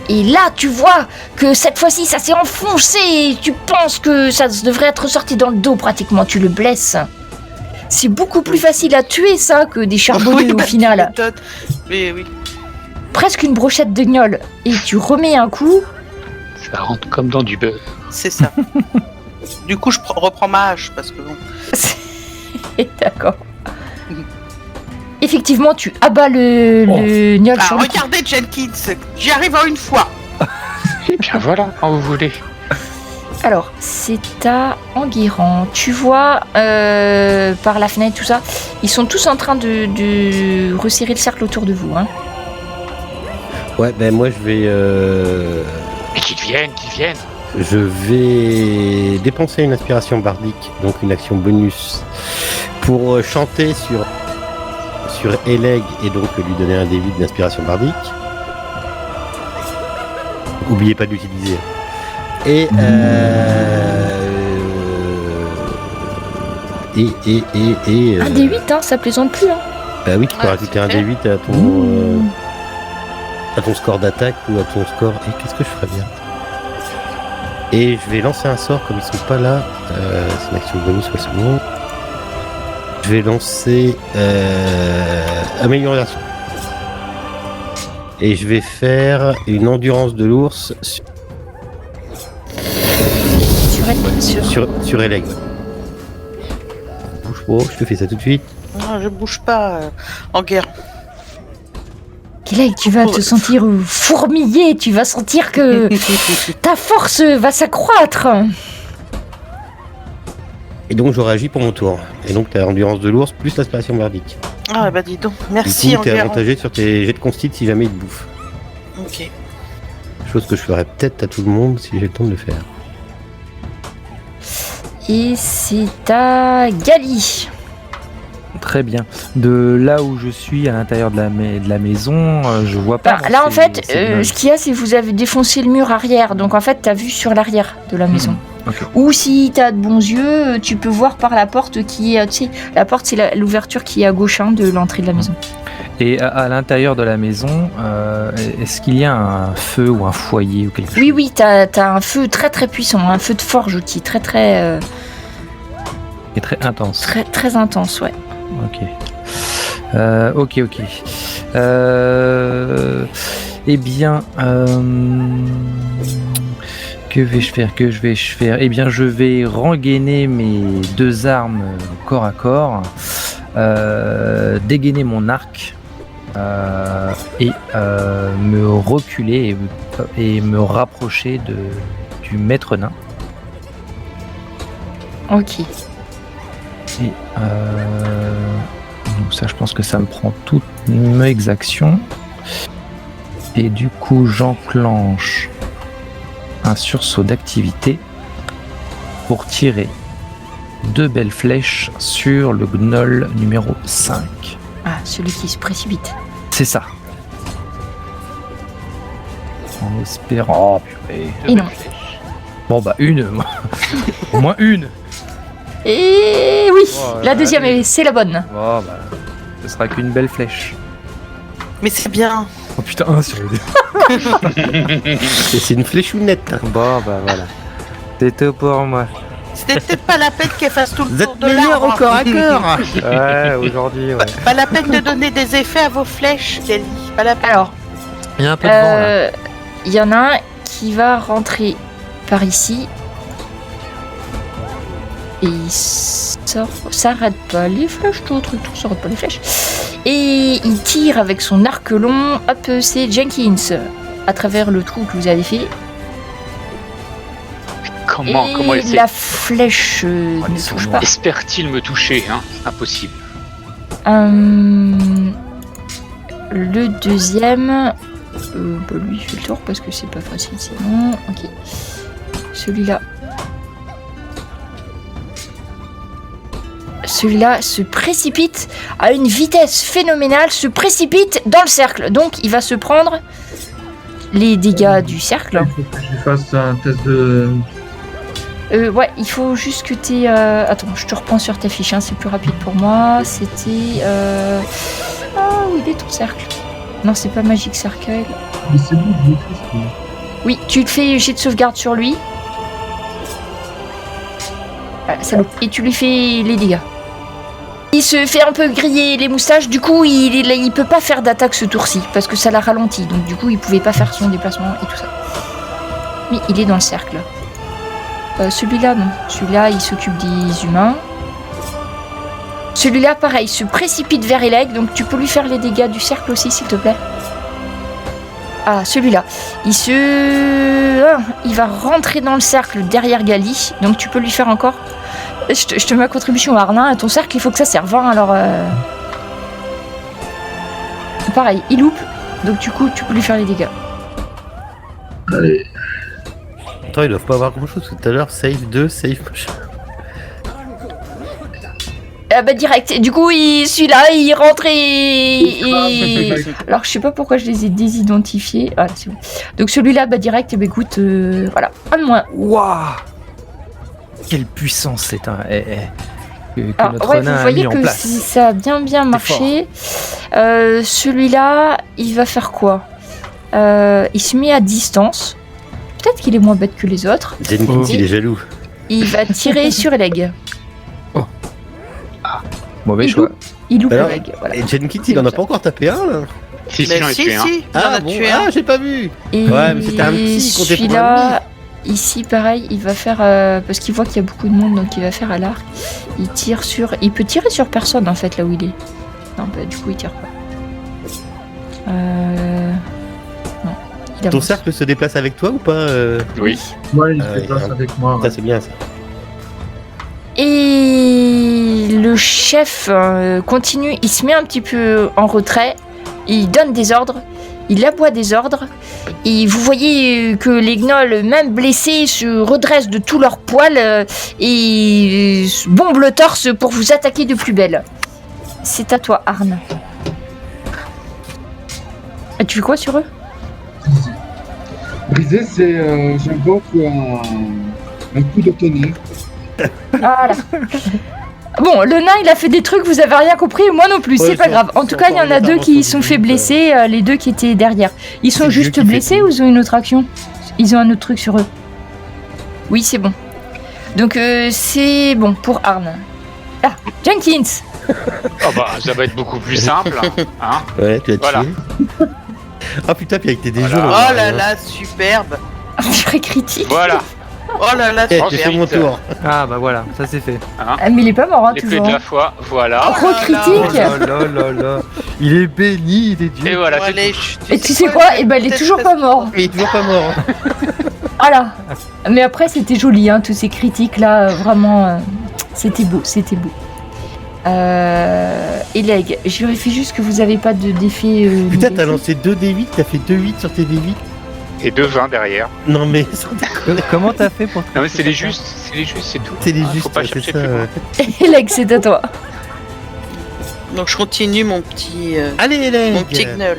Et là, tu vois que cette fois-ci, ça s'est enfoncé et tu penses que ça devrait être sorti dans le dos pratiquement. Tu le blesses. C'est beaucoup plus facile à tuer, ça, que des charbonneux Oui, au bah, final. tu m'étonnes. Mais oui. Presque une brochette de gnôle. Et tu remets un coup. Ça rentre comme dans du beurre. C'est ça. Du coup, je reprends ma hache parce que bon. D'accord. Effectivement, tu abats le gnôle sur Ah, le coup. regardez Jenkins, j'y arrive en une fois. Et bien voilà, quand vous voulez. Alors, c'est à Enguerrand. Tu vois, par la fenêtre, tout ça, ils sont tous en train de resserrer le cercle autour de vous. Hein. Ouais, ben moi je vais... Mais qu'ils viennent. Je vais dépenser une inspiration bardique, donc une action bonus, pour chanter sur Eleg et donc lui donner un D8 d'inspiration bardique. Oubliez pas d'utiliser. Et Un des 8, hein, ça plaisante plus. Hein. Bah oui, tu peux Ah, rajouter un c'est D8 à ton score d'attaque ou à ton score. Et qu'est-ce que je ferais bien? Et je vais lancer un sort comme ils sont pas là. C'est une action bonus, ouais, c'est bon. Je vais lancer amélioration. Et je vais faire une endurance de l'ours sur Eleg. Bouge pas, je te fais ça tout de suite. Non, je bouge pas en guerre. Kileg, tu vas te sentir fourmiller, tu vas sentir que ta force va s'accroître. Et donc je réagis pour mon tour. Et donc t'as l'endurance de l'ours plus l'aspiration merdique. Ah bah dis donc, Du merci coup, t'es Enguerrand. avantagé sur tes jets de constite si jamais il te bouffe. Ok. Chose que je ferais peut-être à tout le monde si j'ai le temps de le faire. Et c'est à Gali. Très bien. De là où je suis, à l'intérieur de la maison, je vois pas. Bah, là, en fait, ce qu'il y a, c'est que vous avez défoncé le mur arrière. Donc, en fait, t'as vu sur l'arrière de la maison. Ok. Ou si t'as de bons yeux, tu peux voir par la porte qui est... Tu sais, la porte, c'est l'ouverture qui est à gauche de l'entrée de la maison. Et à l'intérieur de la maison, est-ce qu'il y a un feu ou un foyer ou quelque chose? Oui, t'as un feu très très puissant, un feu de forge qui est très très... Qui est très intense. très très intense, ouais. Ok. Ok. Eh bien, que vais-je faire? Eh bien, je vais rengainer mes deux armes corps à corps, dégainer mon arc et me reculer et me rapprocher du maître nain. Ok. Et donc ça, je pense que ça me prend toutes mes actions. Et du coup, j'enclenche un sursaut d'activité pour tirer 2 belles flèches sur le gnoll numéro 5. Ah, celui qui se précipite. C'est ça. En espérant... Oh, purée. Et non. Bon bah une. Au moins une. Et oui, Oh, la deuxième, allez. c'est la bonne. Bon bah, ce sera qu'une belle flèche. Mais c'est bien. Oh putain, 1 sur le dé. Et c'est une fléchounette. Hein. Bon bah voilà. C'est tout pour moi. C'était peut-être pas la peine qu'elle fasse tout le Vous tour êtes de meilleur l'arbre. au corps à corps. Ouais, aujourd'hui, ouais. Pas la peine de donner des effets à vos flèches, Kelly. Pas la peine. Alors, Il y a un peu de vent là. il y en a un qui va rentrer par ici. Et il s'arrête pas les flèches, tout truc, s'arrête pas les flèches. Et il tire avec son arc long. Hop, c'est Jenkins. À travers le trou que vous avez fait. Comment Et essaie- la flèche ne touche pas. espère-t-il me toucher, hein? Impossible. Le deuxième, lui je fais le tour parce que c'est pas facile sinon. Ok. Celui-là. Celui-là se précipite à une vitesse phénoménale, se précipite dans le cercle. Donc il va se prendre les dégâts du cercle. Il faut que je fasse un test de. Ouais, il faut juste que t'aies... Attends, je te reprends sur ta fiche, hein, c'est plus rapide pour moi. C'était... Ah, où il est ton cercle? Non, c'est pas Magic Circle. Mais c'est bon, je maîtrise. Quoi. Oui, tu te fais jet de sauvegarde sur lui. Voilà, salope. Et tu lui fais les dégâts. Il se fait un peu griller les moustaches, du coup il peut pas faire d'attaque ce tour-ci, parce que ça l'a ralenti, donc du coup il pouvait pas faire son déplacement et tout ça. Mais il est dans le cercle. Celui-là, non. Celui-là, il s'occupe des humains. Celui-là, pareil, se précipite vers Eleg, donc tu peux lui faire les dégâts du cercle aussi, s'il te plaît. Ah, celui-là. Il va rentrer dans le cercle derrière Gali, donc tu peux lui faire encore... Je te mets à contribution, Arnain. Ton cercle, il faut que ça serve, hein, alors... Pareil, il loupe, donc du coup, tu peux lui faire les dégâts. Allez. Attends, ils doivent pas avoir grand chose tout à l'heure. Save 2, save machin. Bah direct, du coup celui-là il rentre et... Alors je sais pas pourquoi je les ai désidentifiés. Voilà, c'est bon. Donc celui-là bah direct, bah écoute, voilà, un de moins. Waouh! Quelle puissance c'est un... que Alors, notre ouais, nain vous a voyez mis en que place. ça a bien marché. Celui-là, il va faire quoi? Il se met à distance. Peut-être qu'il est moins bête que les autres. Jenkins, il est jaloux. Il va tirer sur Eleg. Mauvais il choix. Il loupe Alors, Eleg, voilà. Et Jenkins, il en a pas encore tapé un là? Si, Bah, j'en ai si, tué un. si, il en a bon, tué un. j'ai pas vu. Et Ouais, mais c'était un petit, il comptait pour un celui-là, ici, pareil, il va faire... parce qu'il voit qu'il y a beaucoup de monde, donc il va faire à l'arc. Il tire sur... Il peut tirer sur personne, en fait, là où il est. Non, bah, du coup, il tire pas. Non, il Ton avance. cercle se déplace avec toi ou pas Oui. Ouais, il Ah, se déplace ouais. avec moi. Ça, c'est bien ça. Et le chef continue, il se met un petit peu en retrait, il donne des ordres, il aboie des ordres, et vous voyez que les gnolls, même blessés, se redressent de tout leur poil et bombent le torse pour vous attaquer de plus belle. C'est à toi, Arne. Et tu fais quoi sur eux? Brisé, c'est. J'invoque un coup de tonnerre. Voilà. Bon, le nain, il a fait des trucs, vous avez rien compris, moi non plus, Ouais, c'est pas c'est- grave. En c'est tout cas, il y en a encore deux une qui se sont intervention fait du blesser, les deux qui étaient derrière. Ils sont C'est juste Dieu qui fait blessés tout. ou ils ont une autre action? Ils ont un autre truc sur eux. Oui, c'est bon. Donc, c'est bon pour Arne. Ah, Jenkins. Oh bah, ça va être beaucoup plus simple. Hein. Ouais, tu as Voilà. tué. Ah putain, puis avec tes Voilà. déjeux. Oh là là, superbe. Très critique. Voilà. Oh là là, Eh, Oh, j'ai superbe. fait mon tour. Ah bah voilà, ça c'est fait. Hein. Ah, mais il est pas mort, hein, L'épée toujours. de la hein. foi, voilà. Trop Oh là là. critique. là. Il est béni, il est Et Dieu. voilà, Bon, c'est allez, tout. Et tu sais quoi? Eh ben, il est Peut-être toujours pas mort. Il est toujours pas mort. hein. Voilà. Mais après, c'était joli, hein, tous ces critiques là, vraiment, c'était beau, c'était beau. Eleg, je vérifie juste que vous avez pas d'effet. Putain, t'as négatif. lancé 2 D8, t'as fait 2-8 sur tes D8. Et 2-20 derrière. Non mais sans déconner, Comment t'as fait pour... Non mais c'est les justes, c'est tout. c'est les Hein, justes, Faut pas ouais, chercher c'est ça. plus loin. Eleg, c'est à toi. Donc je continue mon petit, Allez, Hélène. mon petit gnoll.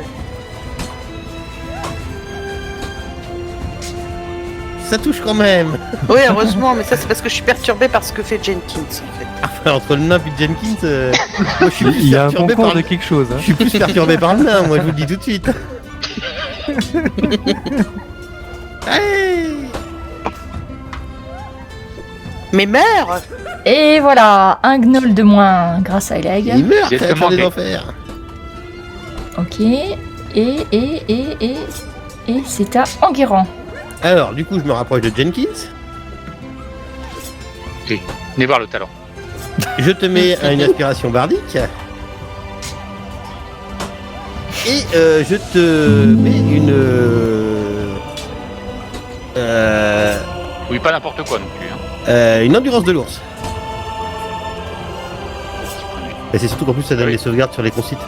Ça touche quand même. Oui, heureusement, mais ça c'est parce que je suis perturbée par ce que fait Jenkins en fait. Enfin, entre le nain et Jenkins, moi je suis plus Il y a un perturbé concours par de le... quelque chose. Je Hein. suis plus perturbé par le nain, moi je vous le dis tout de suite. Allez. Mais meurs. Et voilà, un gnoll de moins grâce à Eleg. Il meurt, J'ai créature des demandé. enfers. Ok. Et c'est à Enguerrand. Alors, du coup, je me rapproche de Jenkins. Venez voir le talent. Je te mets à une aspiration bardique. Et je te mets une... Oui, pas n'importe quoi non plus. Hein. Une endurance de l'ours. Et c'est surtout qu'en plus ça donne des sauvegardes sur les consites.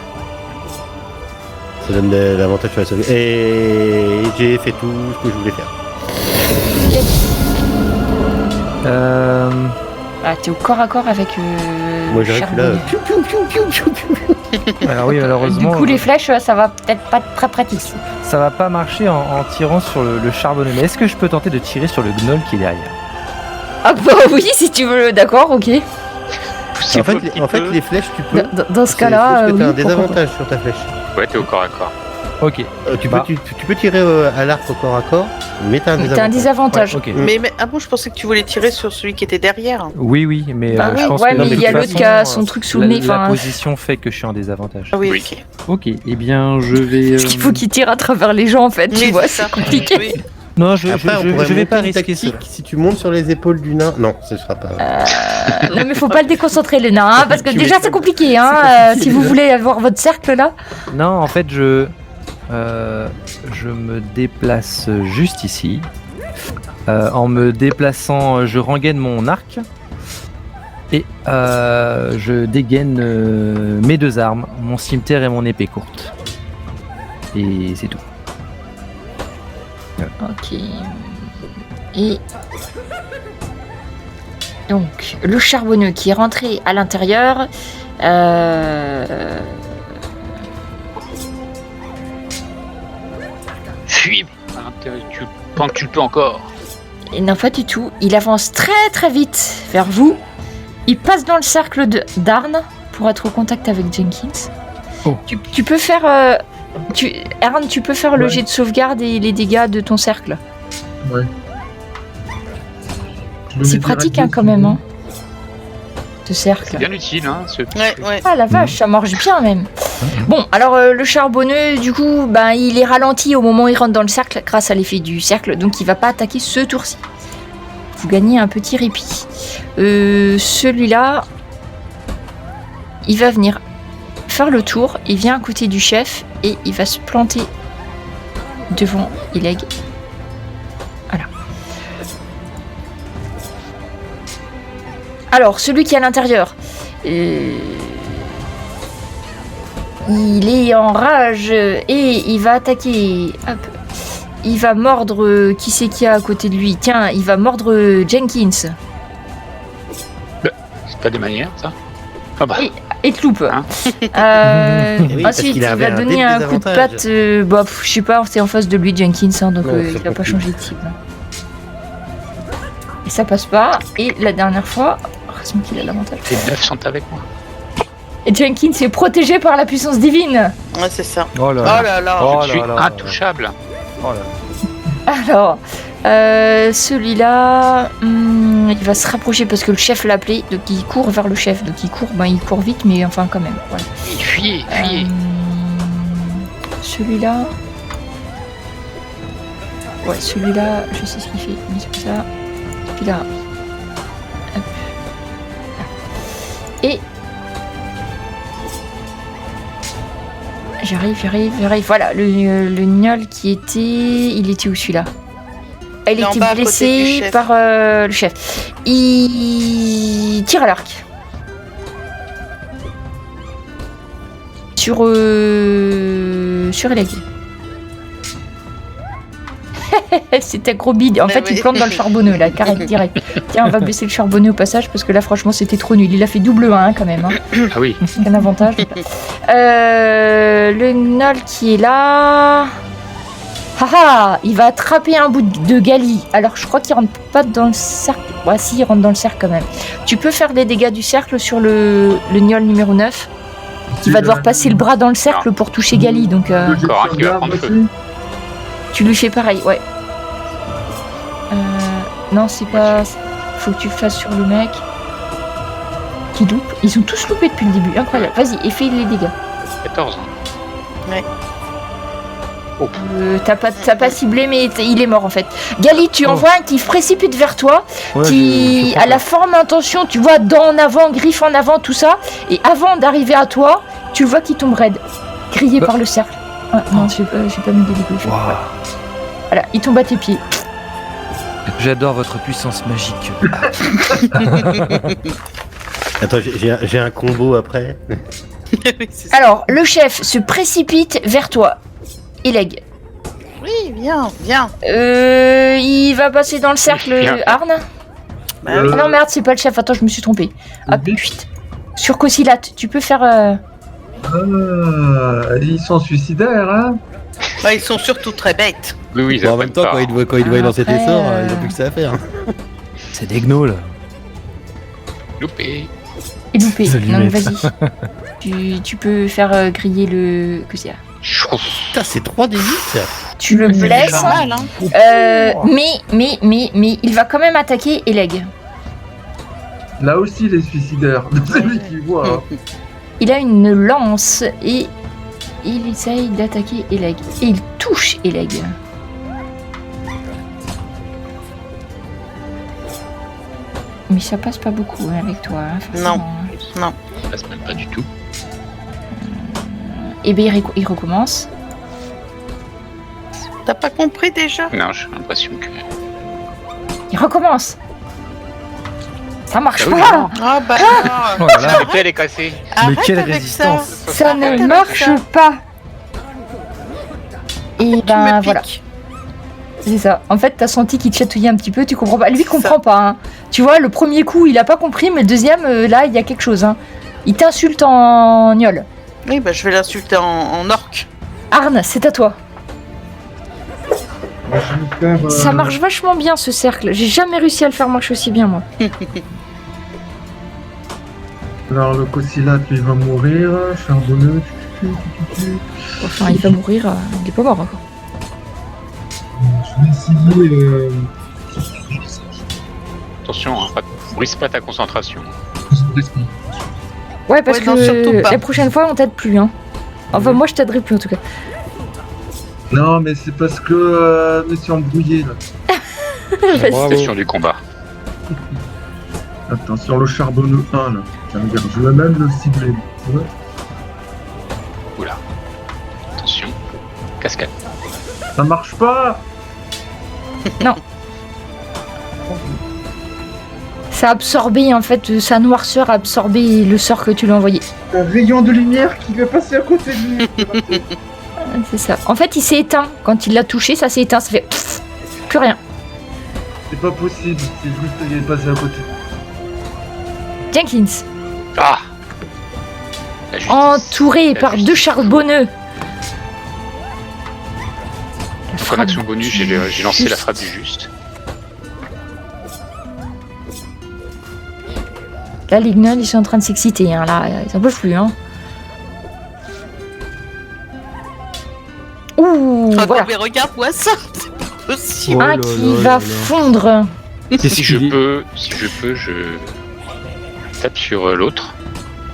Ça donne de l'avantage sur les sauvegardes. Et j'ai fait tout ce que je voulais faire. Ah, t'es au corps à corps avec Moi j'arrive là. Alors oui, malheureusement. Du coup, les flèches, ça va peut-être pas être très pratique. Ça va pas marcher en tirant sur le charbonneux. Mais est-ce que je peux tenter de tirer sur le gnoll qui est derrière? Ah bah oui, si tu veux, d'accord, ok. En fait, les flèches, tu peux. Dans ce cas-là, tu as un oui, désavantage sur ta flèche. Ouais, t'es au corps à corps. Ok. Tu peux tirer à l'arc au corps à corps, mais t'as un désavantage. T'as un désavantage. Ouais, ok. Mais bon, je pensais que tu voulais tirer sur celui qui était derrière. Oui, mais Bah je oui, pense ouais, que mais de il y a toute l'autre façon, qui a son truc sous le nez. La position fait que je suis en désavantage. Ah oui, Oui. ok. Ok, eh bien je vais. Parce qu'il faut qu'il tire à travers les gens en fait, tu Oui, vois, c'est ça. c'est compliqué. Oui. Non, je Après, on pourrait vais pas monter une risquer tactique ça. si tu montes sur les épaules du nain. Non, ce sera pas. Non mais faut pas le déconcentrer le nain, hein, parce que Tu déjà m'étonnes. c'est compliqué, hein, C'est compliqué, si vous déjà. voulez avoir votre cercle là. Non, en fait, je me déplace juste ici. En me déplaçant, je rengaine mon arc et je dégaine mes deux armes, mon cimetière et mon épée courte. Et c'est tout. Ok. Et donc le charbonneux qui est rentré à l'intérieur. Fuis. Pendant que tu le peux encore. Et non, pas du tout. Il avance très très vite vers vous. Il passe dans le cercle d'Arn pour être au contact avec Jenkins. Oh. Tu peux faire. Arn, tu peux faire le jet de sauvegarde et les dégâts de ton cercle. Ouais. C'est pratique hein, quand même. Hein, ce cercle. C'est bien utile, hein, ce petit truc. Ouais. Ah la vache, ça marche bien même. Bon, alors le charbonneux, du coup, ben, il est ralenti au moment où il rentre dans le cercle grâce à l'effet du cercle, donc il va pas attaquer ce tour-ci. Vous gagnez un petit répit. Celui-là, il va venir faire le tour, il vient à côté du chef et il va se planter devant Ileg. Voilà. Alors, celui qui est à l'intérieur, il est en rage et il va attaquer. Hop. Il va mordre. Qui c'est qu'il y a à côté de lui? Tiens, il va mordre Jenkins. C'est pas des manières, ça. Ah bah. Et te loupe. Hein oui, parce Ensuite, qu'il il avait va un donner un coup de désavantage. patte. Je sais pas, c'est en face de lui, Jenkins, hein, donc Non, il ça va pas compte changer de cible. Et ça passe pas. Et la dernière fois, heureusement qu'il a l'avantage. Les 9 sont avec moi. Et Jenkins est protégé par la puissance divine. Ouais, c'est ça. Oh là Oh là. là là. Oh Je suis là là. intouchable. Oh là là. Alors, celui-là, il va se rapprocher parce que le chef l'a appelé, donc il court vers le chef. Donc il court vite, mais enfin quand même. Voilà. Fuyez. Celui-là, ouais, celui-là, je sais ce qu'il fait, mais c'est ça. Puis là, hop. Et j'arrive. Voilà, le gnol qui était, il était où celui-là? Elle Il est en était bas, à côté du blessée chef. par le chef. Il tire à l'arc. Sur Eleg. C'est un gros bide. En fait, il plante dans le charbonneux, là, carré, direct. Tiens, on va baisser le charbonneux au passage parce que là, franchement, c'était trop nul. Il a fait double 1 quand même. Hein. Ah oui. C'est un avantage. Le gnoll qui est là. Haha, il va attraper un bout de Gali. Alors, je crois qu'il rentre pas dans le cercle. Ouais, si, il rentre dans le cercle quand même. Tu peux faire les dégâts du cercle sur le gnoll numéro 9. Qui va devoir passer le bras dans le cercle pour toucher Gali. Donc, Encore un qui va prendre feu. tu lui fais pareil, ouais. Non, c'est pas. Faut que tu le fasses sur le mec. Qui loupe. Ils ont tous loupé depuis le début. Incroyable. Vas-y, et fais les dégâts. 14. T'as pas ciblé, mais il est mort en fait. Gali, tu envoies un qui se précipite vers toi, Ouais, qui je a la forme intention, tu vois, dents en avant, griffes en avant, tout ça. Et avant d'arriver à toi, tu le vois qui tombe raide, grillé par le cercle. Ah, non, j'ai pas mis des dégâts. Wow. Voilà, il tombe à tes pieds. J'adore votre puissance magique. Attends, j'ai un combo après. Oui, c'est ça. Alors, le chef se précipite vers toi. Eleg. Oui, viens. Il va passer dans le cercle, Viens. Arne. Bah, Ah non, merde, c'est pas le chef. Attends, je me suis trompée. Hop, Oui. chut. Sur Cosilat, tu peux faire... Ah, ils sont suicidaires, hein. bah, ils sont surtout très bêtes. Oui, oui, ils Bon, en apprennent même temps, pas. quand ils voient lancer tes Après, sorts, ils ont plus que ça à faire. C'est des gnolls. Loupé. Et loupé. Salut, Non, mais maître. vas-y. tu peux faire griller le... Cosilat. Putain, c'est 3 d 8. Tu le C'est blesses. pas mal, hein. Mais il va quand même attaquer Eleg. Là aussi, les suicidaires. C'est lui qui voit. Hein. Il a une lance et il essaye d'attaquer Eleg. Et il touche Eleg. Mais ça passe pas beaucoup hein, avec toi. Hein, forcément. Non. Ça passe même pas du tout. Et bien il recommence. T'as pas compris déjà? Non, j'ai l'impression que. Il recommence. Ça marche Ah oui, pas. non. Ah bah Oh là là. L'épée, elle est cassée. arrête quelle avec résistance. ça. Ça Arrête ne avec marche ça. pas. Et Tu me ben piques. voilà. C'est ça. En fait, t'as senti qu'il te chatouillait un petit peu, tu comprends pas. Lui, il C'est comprend pas. Hein. Tu vois, le premier coup, il a pas compris, mais le deuxième, là, il y a quelque chose. Hein. Il t'insulte en gnôle. Oui, bah je vais l'insulter en orque. Arne, c'est à toi. Moi, je vais faire, Ça marche vachement bien, ce cercle. J'ai jamais réussi à le faire marcher aussi bien, moi. Alors, le Cosilat, lui, va mourir. Charbonneux. Enfin, il va mourir. Il est pas mort encore. Je vais essayer. Attention, hein, brise pas ta concentration. Ouais, parce Ouais, non, surtout que pas. la prochaine fois, on t'aide plus. Hein. Enfin, moi, je t'aiderai plus, en tout cas. Non, mais c'est parce que je me suis embrouillé là. Bravo. Question du combat. Attends, sur le charbonneux 1 là. Tiens, regarde, je vais même le cibler. Tu vois. Oula. Attention. Cascade. Ça marche pas. Ça a absorbé, en fait, sa noirceur a absorbé le sort que tu lui as envoyé. Un rayon de lumière qui va passer à côté de lui. C'est ça. En fait, il s'est éteint. Quand il l'a touché, ça s'est éteint. Ça fait plus rien. C'est pas possible, c'est juste qu'il est passé à côté. Jenkins, Ah La justice. entouré La par justice. deux charbonneux. La Comme action frappe bonus, du j'ai lancé la juste. frappe du juste. Là, les gnolls, ils sont en train de s'exciter. Hein. Là, ils en peuvent plus. Hein. Ouh, Ah, voilà. non, mais regarde-moi ça. C'est pas possible. Oh Un là qui là va là là. fondre. Si je peux, je tape sur l'autre.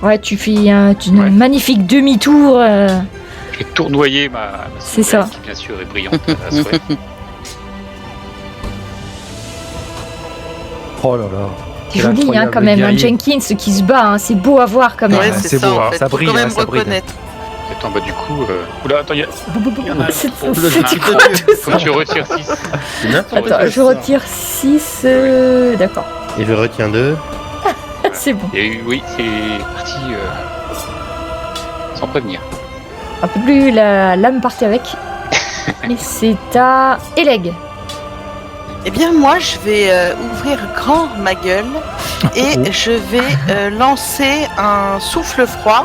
Ouais, tu fais une Ouais. magnifique demi-tour. Je vais tournoyer ma C'est sourelle, ça. qui bien sûr est brillante à souhait. Oh là là. C'est Quel joli, hein, incroyable quand même. Un guerrier. Jenkins qui se bat. Hein. C'est beau à voir, quand même. Ouais, Ouais, c'est c'est ça beau, en hein, fait. ça Faut brille, quand même hein, ça brille. reconnaître. Attends, bah du coup... Oula, attends, il y a... y en a un C'est trop. c'est Le quoi petit tout ça? Faut que je retire 6. C'est n'importe Attends, quoi, je ça. retire 6. D'accord. Et je retiens 2. C'est bon. Et oui, c'est parti sans prévenir. Un peu plus, la lame partie avec. Et c'est à Eleg. Eh bien, moi, je vais ouvrir grand ma gueule et je vais lancer un souffle froid.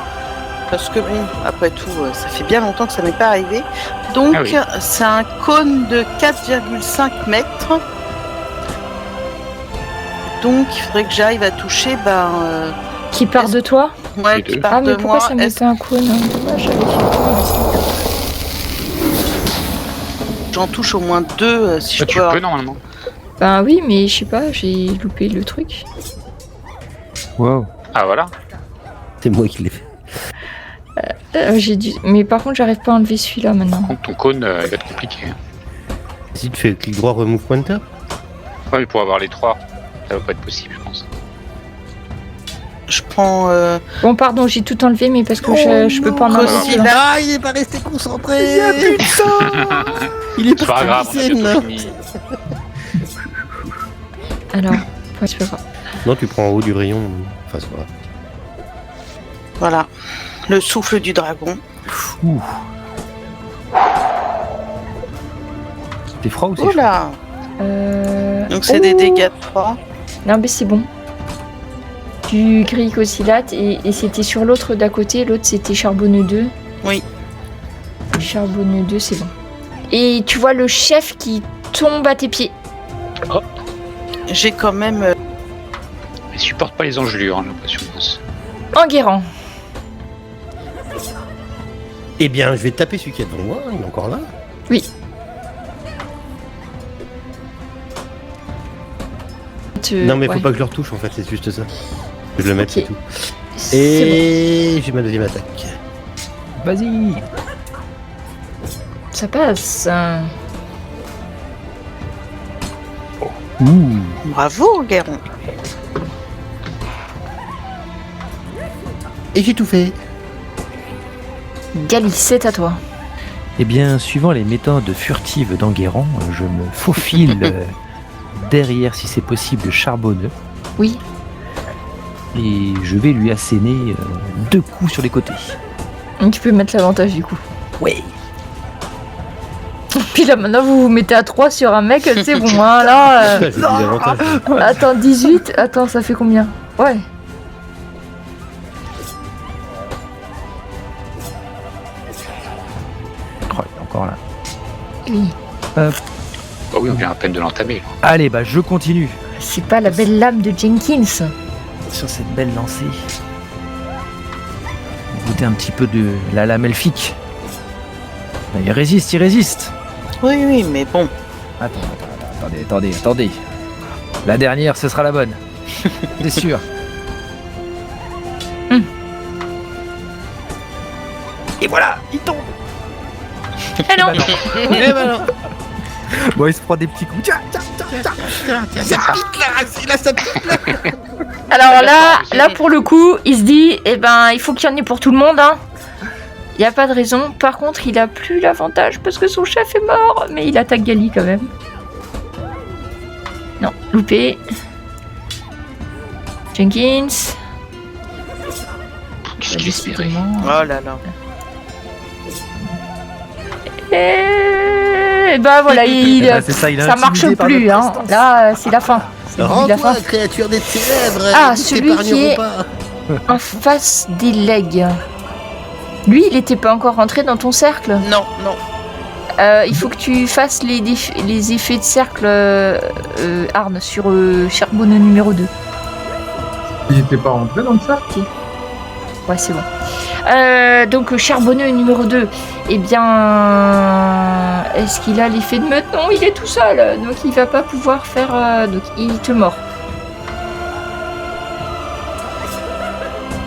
Parce que bon, après tout, ça fait bien longtemps que ça m'est pas arrivé. Donc, Ah oui. c'est un cône de 4,5 mètres. Donc, il faudrait que j'arrive à toucher, Qui part de toi? ouais, Les qui deux. part Ah, mais de pourquoi moi. ça met Est-ce pas un cône hein? Dommage, j'avais fait que j'en touche au moins 2 si je Tu peux. peux normalement. Ben oui, mais je sais pas, j'ai loupé le truc. Wow. Ah voilà. C'est moi qui l'ai fait. J'ai dû... Mais par contre, j'arrive pas à enlever celui-là maintenant. Par contre, ton cône, il va être compliqué. hein. Si tu fais clic droit, remove pointer. Ouais, mais pour avoir les 3, ça va pas être possible, je pense. Je prends. Bon, pardon, j'ai tout enlevé, mais parce que je peux pas en enlever Cosy, celui-là. là. Ah, il est pas resté concentré. Il a plus de sang. Il est C'est pas parti grave, en on a scène, là. bientôt fini. Alors, c'est pas grave. Non, tu prends en haut du rayon. Enfin, c'est vrai. Voilà. Le souffle du dragon. Ouh. C'était froid ou c'est chaud? Oula. Donc c'est des dégâts de 3. Non, mais c'est bon. Tu grilles oscillate et c'était sur l'autre d'à côté. L'autre, c'était charbonneux 2. Oui. Charbonneux 2, c'est bon. Et tu vois le chef qui tombe à tes pieds. J'ai quand même... Il supporte pas les engelures, hein, j'ai l'impression. Enguerrand. Eh bien, je vais taper celui qui est devant moi. Il est encore là. Oui. Non, mais ouais. faut pas que je le retouche en fait, c'est juste ça. Que je le mette, Ok. c'est tout. C'est Et j'ai ma deuxième attaque. Vas-y. bon. Ça passe. Ouh. Bravo, Guéron. Et j'ai tout fait. Gali, c'est à toi. Eh bien, suivant les méthodes furtives d'Enguerrand, je me faufile derrière, si c'est possible, charbonneux. Oui. Et je vais lui asséner 2 coups sur les côtés. Tu peux mettre l'avantage du coup. Oui. Puis là maintenant vous vous mettez à 3 sur un mec, c'est bon hein, là. J'ai des avantages. Attends, 18. Attends, ça fait combien? Ouais. Oh, il est encore là. Oui. Bah oui, on vient à peine de l'entamer. Là. Allez, bah je continue C'est pas la belle lame de Jenkins. sur cette belle lancée. Goûter un petit peu de la lame elfique. Bah, il résiste. Oui, oui, mais bon. Attendez. La dernière, ce sera la bonne. C'est sûr. Et voilà, il tombe. Ah non. Eh ben non. Bon, il se prend des petits coups. Tiens. Alors là pour le coup, il se dit, eh ben, il faut qu'il y en ait pour tout le monde, hein. Il y a pas de raison. Par contre, il a plus l'avantage parce que son chef est mort, mais il attaque Gali quand même. Non, loupé. Jenkins. Qu'est-ce qu'il espérait? Oh là là. Et ben voilà, C'est ça, il a ça marche intimidé par plus, notre hein. prestance. Là, c'est la fin. C'est le début de la fin. Rends-toi, créature des ténèbres. Ah, nous celui t'épargnerons qui est- pas. En face des legs. Lui, il était pas encore rentré dans ton cercle. Non, non. Il faut que tu fasses les effets de cercle Arne sur charbonneux numéro 2. Il n'était pas rentré dans le cercle. Ouais, c'est bon. Donc charbonneux numéro 2, eh bien, est-ce qu'il a l'effet de meute? Non, il est tout seul, donc il va pas pouvoir faire... donc il te mord.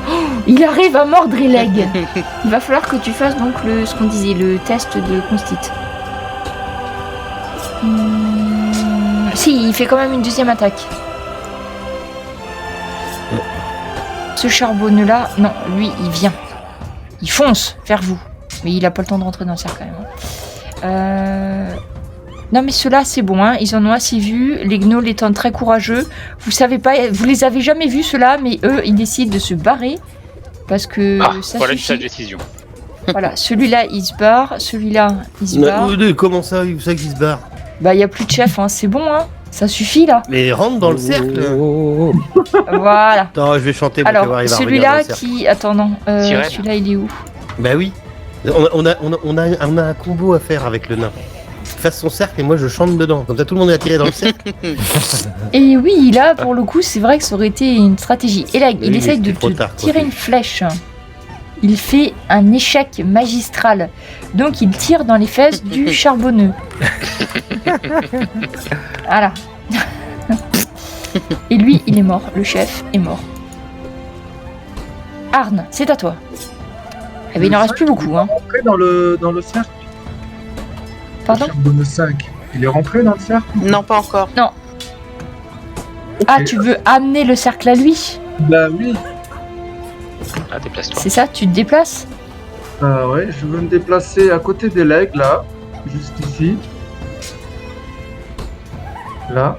Oh, il arrive à mordre Leg. Il va falloir que tu fasses donc ce qu'on disait, le test de constit. Si, il fait quand même une deuxième attaque. Ce charbonneux là, non, lui il vient. Il fonce vers vous. Mais il a pas le temps de rentrer dans le cercle quand même. Non mais ceux-là c'est bon, hein. Ils en ont assez vu. Les gnolls étant très courageux. Vous savez pas, vous les avez jamais vus ceux-là, mais eux ils décident de se barrer. Parce que ça voilà une suffit. sage décision. Voilà, celui-là il se barre, celui-là il se barre. Comment ça, où ça qui se barre? Bah y a plus de chef, hein. C'est bon, hein. Ça suffit là. Mais rentre dans le cercle. Oh. Voilà. Attends, je vais chanter pour Alors voir, il va revenir celui-là dans le cercle. qui... Attends non, Sirène. celui-là il est où? Bah oui. On a un combo à faire avec le nain. Fasse son cercle et moi je chante dedans. Comme ça tout le monde est attiré dans le cercle. Et oui, là, pour le coup, c'est vrai que ça aurait été une stratégie. Et là, il Oui, essaye mais de c'est trop te tard, tirer quoi. une flèche. Il fait un échec magistral. Donc, il tire dans les fesses du charbonneux. Voilà. Et lui, il est mort. Le chef est mort. Arne, c'est à toi. Eh bien, il n'en reste plus beaucoup, hein. Rentré dans le cercle. Pardon? Charbonneux 5. Il est rentré dans le cercle. Non, pas encore. Ah, tu veux amener le cercle à lui? Bah oui. Ah, déplace-toi. C'est ça? Tu te déplaces? Ouais, je veux me déplacer à côté des legs, là. Juste ici. Là.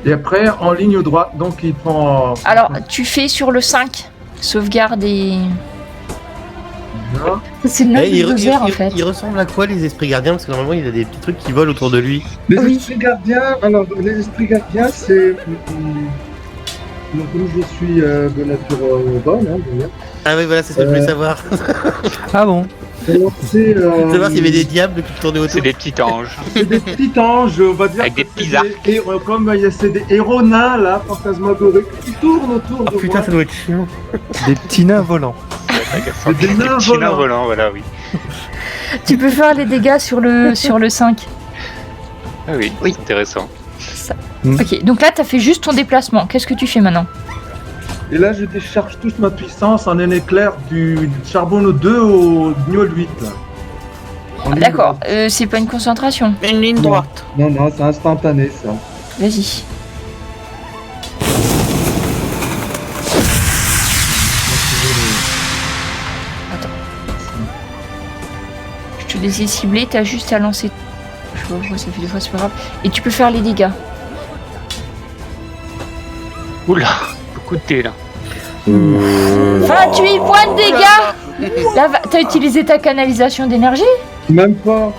Et après, en ligne droite, donc il prend... Alors, tu fais sur le 5. Sauvegarde et... Là. C'est le nom Eh, du dozer, en fait. il ressemble à quoi les esprits gardiens? Parce que normalement il a des petits trucs qui volent autour de lui. Les Oui. esprits gardiens, alors les esprits gardiens, c'est... Donc comme je suis de nature bonne, hein, d'ailleurs. Ah oui, voilà, c'est ce que je voulais savoir. Ah bon? Alors c'est... Savoir s'il y avait des diables qui tournaient autour. C'est des petits anges. C'est des petits anges, on va dire. Avec des que petits c'est arcs. comme il y a c'est des héros nains là, fantasmagoriques, qui tournent autour Oh de putain, moi. ça doit être chiant. Des petits nains volants. Des nains petits nains volants. volants, voilà, oui. Tu peux faire les dégâts sur le 5. Ah oui, Oui. c'est intéressant. Ok, donc là, t'as fait juste ton déplacement. Qu'est-ce que tu fais maintenant? Et là, je décharge toute ma puissance en un éclair du charbon 2 au niveau 8 là. En ligne D'accord, droite. c'est pas une concentration. Une ligne droite. Non, non, c'est instantané ça. Vas-y. Attends. Je te les ai ciblés, t'as juste à lancer. Je sais pas pourquoi ça fait 2 fois, c'est pas grave. Et tu peux faire les dégâts. Oula, beaucoup de dés là. 28 points de dégâts. T'as utilisé ta canalisation d'énergie? Même pas.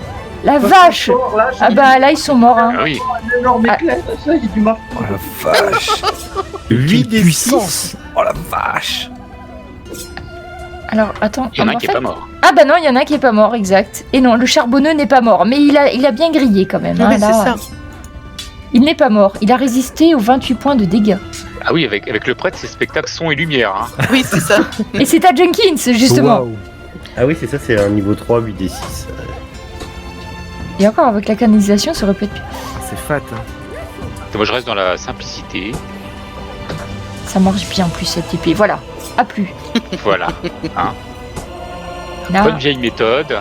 La vache. Là, Ah bah là, ils sont morts. Hein. Ah oui, un énorme Ah. éclair, ça, il y a du marteau. Oh la vache! 8 Quelle puissance! Oh la vache! Alors, attends. il y en a un en qui fait- est pas mort. Ah bah non, il y en a un qui est pas mort, exact. Et non, le charbonneux n'est pas mort, mais il a bien grillé quand même. Oui, hein, mais c'est là. ça. Il n'est pas mort, il a résisté aux 28 points de dégâts. Ah oui, avec le prêtre, c'est spectacle son et lumière. Hein. Oui, c'est ça. Et c'est à Jenkins, justement. Waouh. Ah oui, c'est ça, c'est un niveau 3, 8 d 6. Et encore, avec la canalisation, ça aurait pu être pire. C'est fat. Hein. Moi, je reste dans la simplicité. Ça marche bien en plus, cette épée. Voilà, à plus. Voilà. Là, Bonne vieille méthode.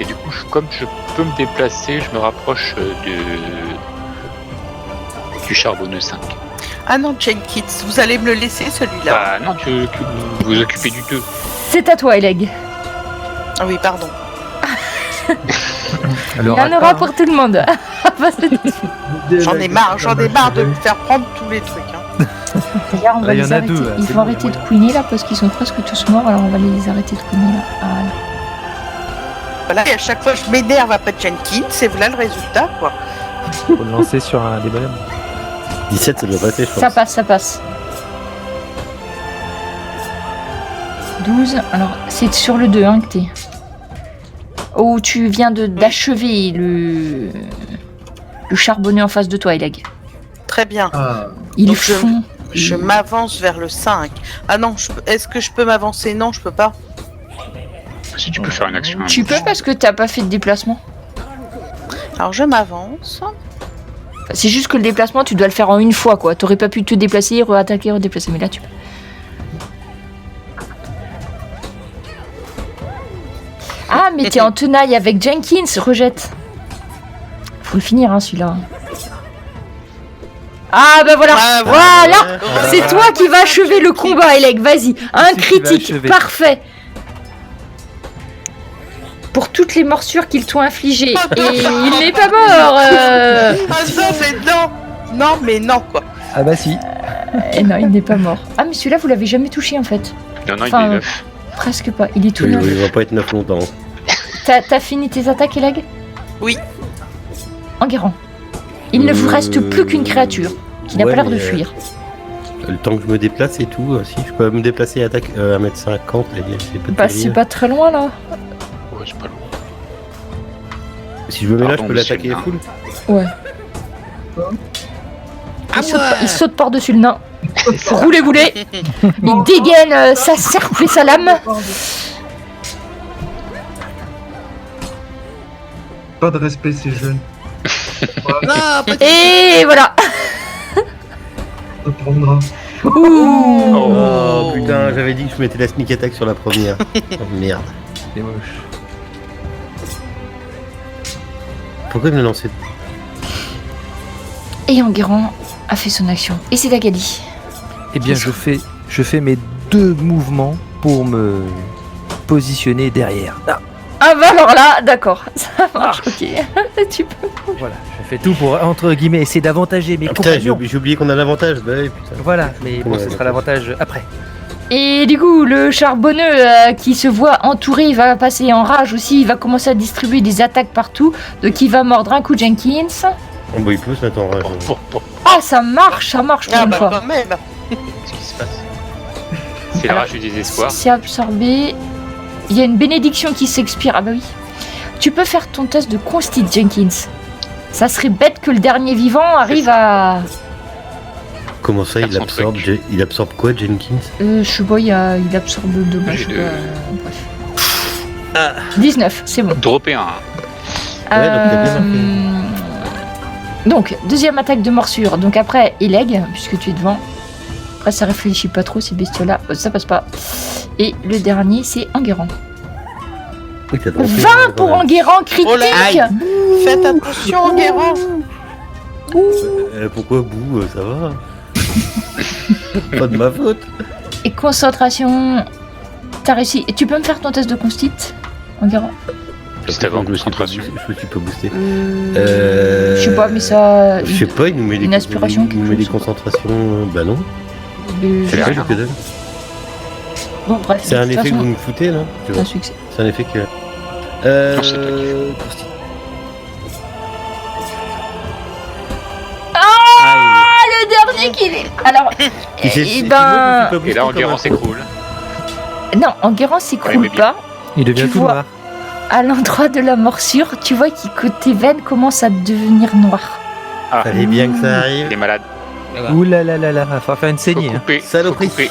Et du coup, comme je peux me déplacer, je me rapproche du charbonneux 5. Ah non, Jenkins, vous allez me le laisser celui-là. Bah non, tu vous occupez du 2. c'est à toi, Eleg. Ah oui, pardon. Il y en aura pour tout le monde. Bah, J'en ai marre de me faire prendre tous les trucs. Hein. Regarde, on va Là, il y les en a arrêter. deux, là, Il c'est faut bon, arrêter il y de a couiner là parce qu'ils sont presque tous morts, alors on va les arrêter de couiner là. Voilà. Voilà, et à chaque fois je m'énerve après Jenkins, et voilà le résultat quoi. Faut le lancer sur un des bonhommes. 17, ça doit passer, je pense. Ça passe, ça passe. 12, alors c'est sur le 2 hein, que t'es. Oh, tu viens d'achever le charbonneux en face de toi, Eleg. Très bien. Ah, Ils Donc font. Je m'avance vers le 5. Ah non, est-ce que je peux m'avancer? Non, je peux pas. Si tu peux faire une action. Tu peux parce que t'as pas fait de déplacement. Alors je m'avance. C'est juste que le déplacement, tu dois le faire en une fois, quoi. T'aurais pas pu te déplacer, re-attaquer, redéplacer, mais là tu peux. Ah, mais t'es en tenaille avec Jenkins, rejette. Faut le finir, hein, celui-là. Ah, bah voilà. Ah, Voilà. Ah, C'est toi qui vas achever le combat, Elec. Vas-y, un C'est qui va critique, achever. parfait. Pour toutes les morsures qu'ils t'ont infligées. Et il n'est pas mort. Ah non, mais non. Non, mais non quoi. Ah bah si. Et non, il n'est pas mort. Ah, mais celui-là, vous l'avez jamais touché en fait. Non, il Enfin, est neuf. Presque pas. Il est tout Oui, neuf. oui, il va pas être neuf longtemps. T'as fini tes attaques, Eleg? Oui. Enguerrand. Il ne vous reste plus qu'une créature qui n'a ouais, pas l'air de mais, fuir. Le temps que je me déplace et tout, si je peux me déplacer à 1m50, c'est pas Bah, c'est terrible. pas très loin là. Ouais, c'est pas loin. Si je me mets là, je Pardon, peux l'attaquer monsieur le full. Ouais. Ah, Il saute par-dessus le nain. Roulez-boulez. Il dégaine sa serpe et sa lame. pas de respect, ces jeunes. Et voilà. Ça prendra. Ouh. Oh putain, j'avais dit que je mettais la sneak attack sur la première. Oh merde. C'est moche. Pourquoi me lancer? Et Enguerrand a fait son action. Et c'est Dagali. Eh bien, je fais mes 2 mouvements pour me positionner derrière. Ah, Ah bah alors là, d'accord, ça marche, ok. Tu peux. Voilà, je fais tout pour, entre guillemets, essayer d'avantager mes Ah, putain, compagnons. j'ai oublié qu'on a l'avantage. Bah oui, putain. Voilà, mais bon, ce sera l'avantage après. Et du coup, le charbonneux qui se voit entouré, il va passer en rage aussi, il va commencer à distribuer des attaques partout, donc il va mordre un coup Jenkins. Oh, bah, il peut se mettre en rage. Ah, ça marche pour Ah une bah fois. quand même. Qu'est-ce qui se passe? C'est la rage du désespoir. C'est absorbé. Il y a une bénédiction qui s'expire. Ah bah oui. Tu peux faire ton test de Constit, Jenkins. Ça serait bête que le dernier vivant arrive à... Comment ça, Faire il son absorbe, truc. il absorbe quoi, Jenkins? je sais pas, il absorbe le dommage. J'ai deux. Bref. 19, c'est bon. Dropper un. Ouais, donc t'as bien marqué. Donc, deuxième attaque de morsure. Donc après, Eleg, puisque tu es devant. Après, ça réfléchit pas trop, ces bestioles-là. Ça passe pas. Et le dernier, c'est Enguerrand. Oui, t'as droppé, 20 pour Enguerrand, critique. Oh là, faites attention, Guérand. Pourquoi bout, ça va? Pas de ma faute. Et concentration. T'as réussi. Et tu peux me faire ton test de constit, Enguerrand? Juste avant, je me suis pas concentration. boosté, je me suis pas boosté. Je sais pas, mais ça. Je sais pas, il nous met une aspiration, il nous met quelque des chose. concentrations. Bah non. C'est C'est rien. pas que dalle. Bon, bref. C'est de un toute effet que façon, vous me foutez là. Tu c'est vois. un succès. C'est un effet que. Non, c'est toi qui Ah, le dernier qu'il est. Alors, Qui c'est- eh c'est- ben. moi, je me suis pas boosté Et là, comme Enguerrand un s'écroule. Non, Enguerrand Ouais, s'écroule mais bien. pas. Il devient Tu tout vois. noir. À l'endroit de la morsure, tu vois que tes veines commencent à devenir noires. Ah, Fallait bien que ça arrive. il est malade. Ouh là là là là, il va falloir faire une Faut saignée. Hein. couper. Saloperie. Faut couper.